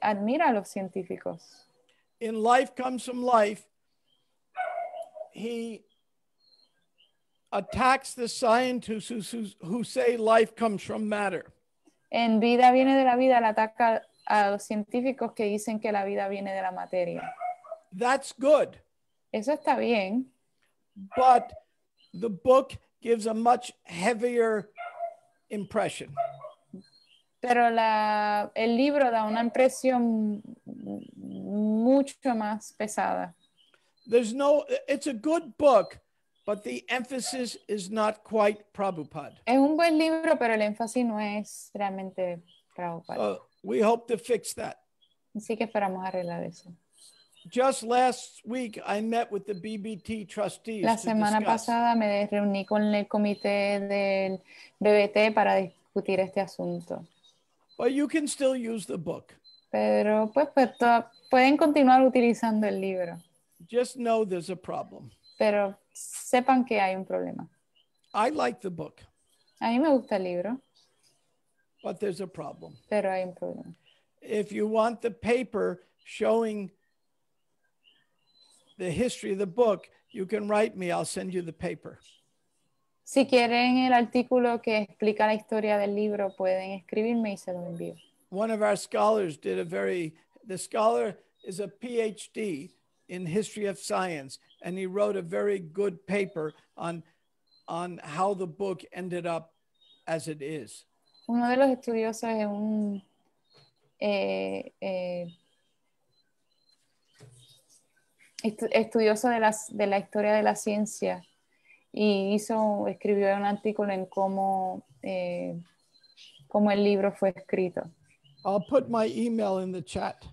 admira a los científicos. In Life Comes from Life, he attacks the scientists who say life comes from matter. En Vida viene de la vida, él ataca a los científicos que dicen que la vida viene de la materia. That's good. Eso está bien. But the book gives a much heavier impression. Pero el libro da una impresión mucho más pesada. It's a good book, but the emphasis is not quite Prabhupada. Es un buen libro, pero el énfasis no es realmente Prabhupada. So we hope to fix that. Así que esperamos arreglar eso. Just last week, I met with the BBT trustees. La semana pasada me reuní con el comité del BBT para discutir este asunto. But you can still use the book. Pero pues pueden continuar utilizando el libro. Just know there's a problem. Pero sepan que hay un problema. I like the book. A mí me gusta el libro. But there's a problem. Pero hay un problema. If you want the paper showing the history of the book, you can write me. I'll send you the paper. Si quieren el artículo que explica la historia del libro, pueden escribirme y se lo envío. One of our scholars the scholar is a PhD in history of science, and he wrote a very good paper on how the book ended up as it is. Uno de los estudiosos es un estudioso de la historia de la ciencia y escribió un artículo en cómo el libro fue escrito. I'll put my email in the chat.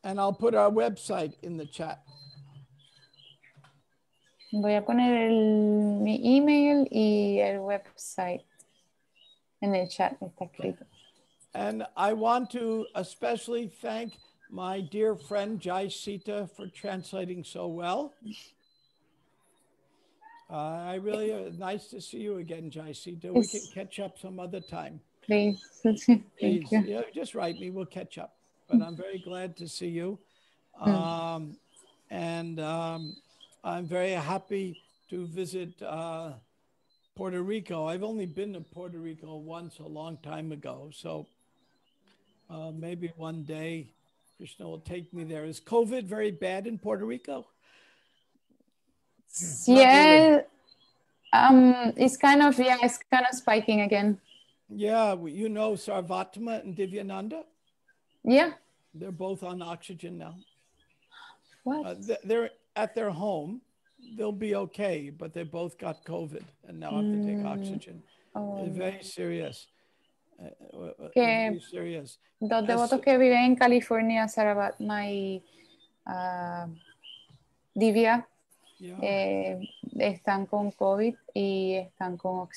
And I'll put our website in the chat. Voy a poner mi email y el website en el chat, está escrito. And I want to especially thank my dear friend Jai Sita for translating so well. I really nice to see you again, Jai Sita. We can catch up some other time. Please. Please, yeah, just write me. We'll catch up. But I'm very glad to see you. I'm very happy to visit Puerto Rico. I've only been to Puerto Rico once a long time ago. So maybe one day Krishna will take me there. Is COVID very bad in Puerto Rico? Yeah, it's kind of spiking again. Yeah, you know Sarvatma and Divyananda? Yeah. They're both on oxygen now. What? They're at their home. They'll be okay, but they both got COVID and now have to take oxygen. Oh. It's very serious. Que serious. dos devotos que viven en California, Saravatma y Divya, están con COVID y están con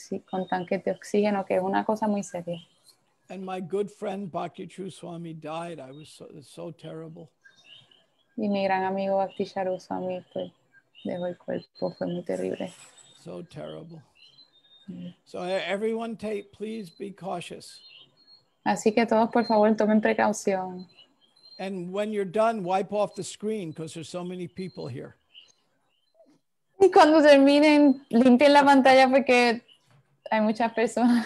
tanques de oxígeno, que es una cosa muy seria. And my good friend Bhakti True Swami died. I was so terrible. Y mi gran amigo Bhakti Charu Swami pues dejó el cuerpo, fue muy terrible. So terrible. So everyone please be cautious. Así que todos por favor tomen precaución. And when you're done, wipe off the screen because there's so many people here. Y cuando terminen, limpien la pantalla porque hay muchas personas.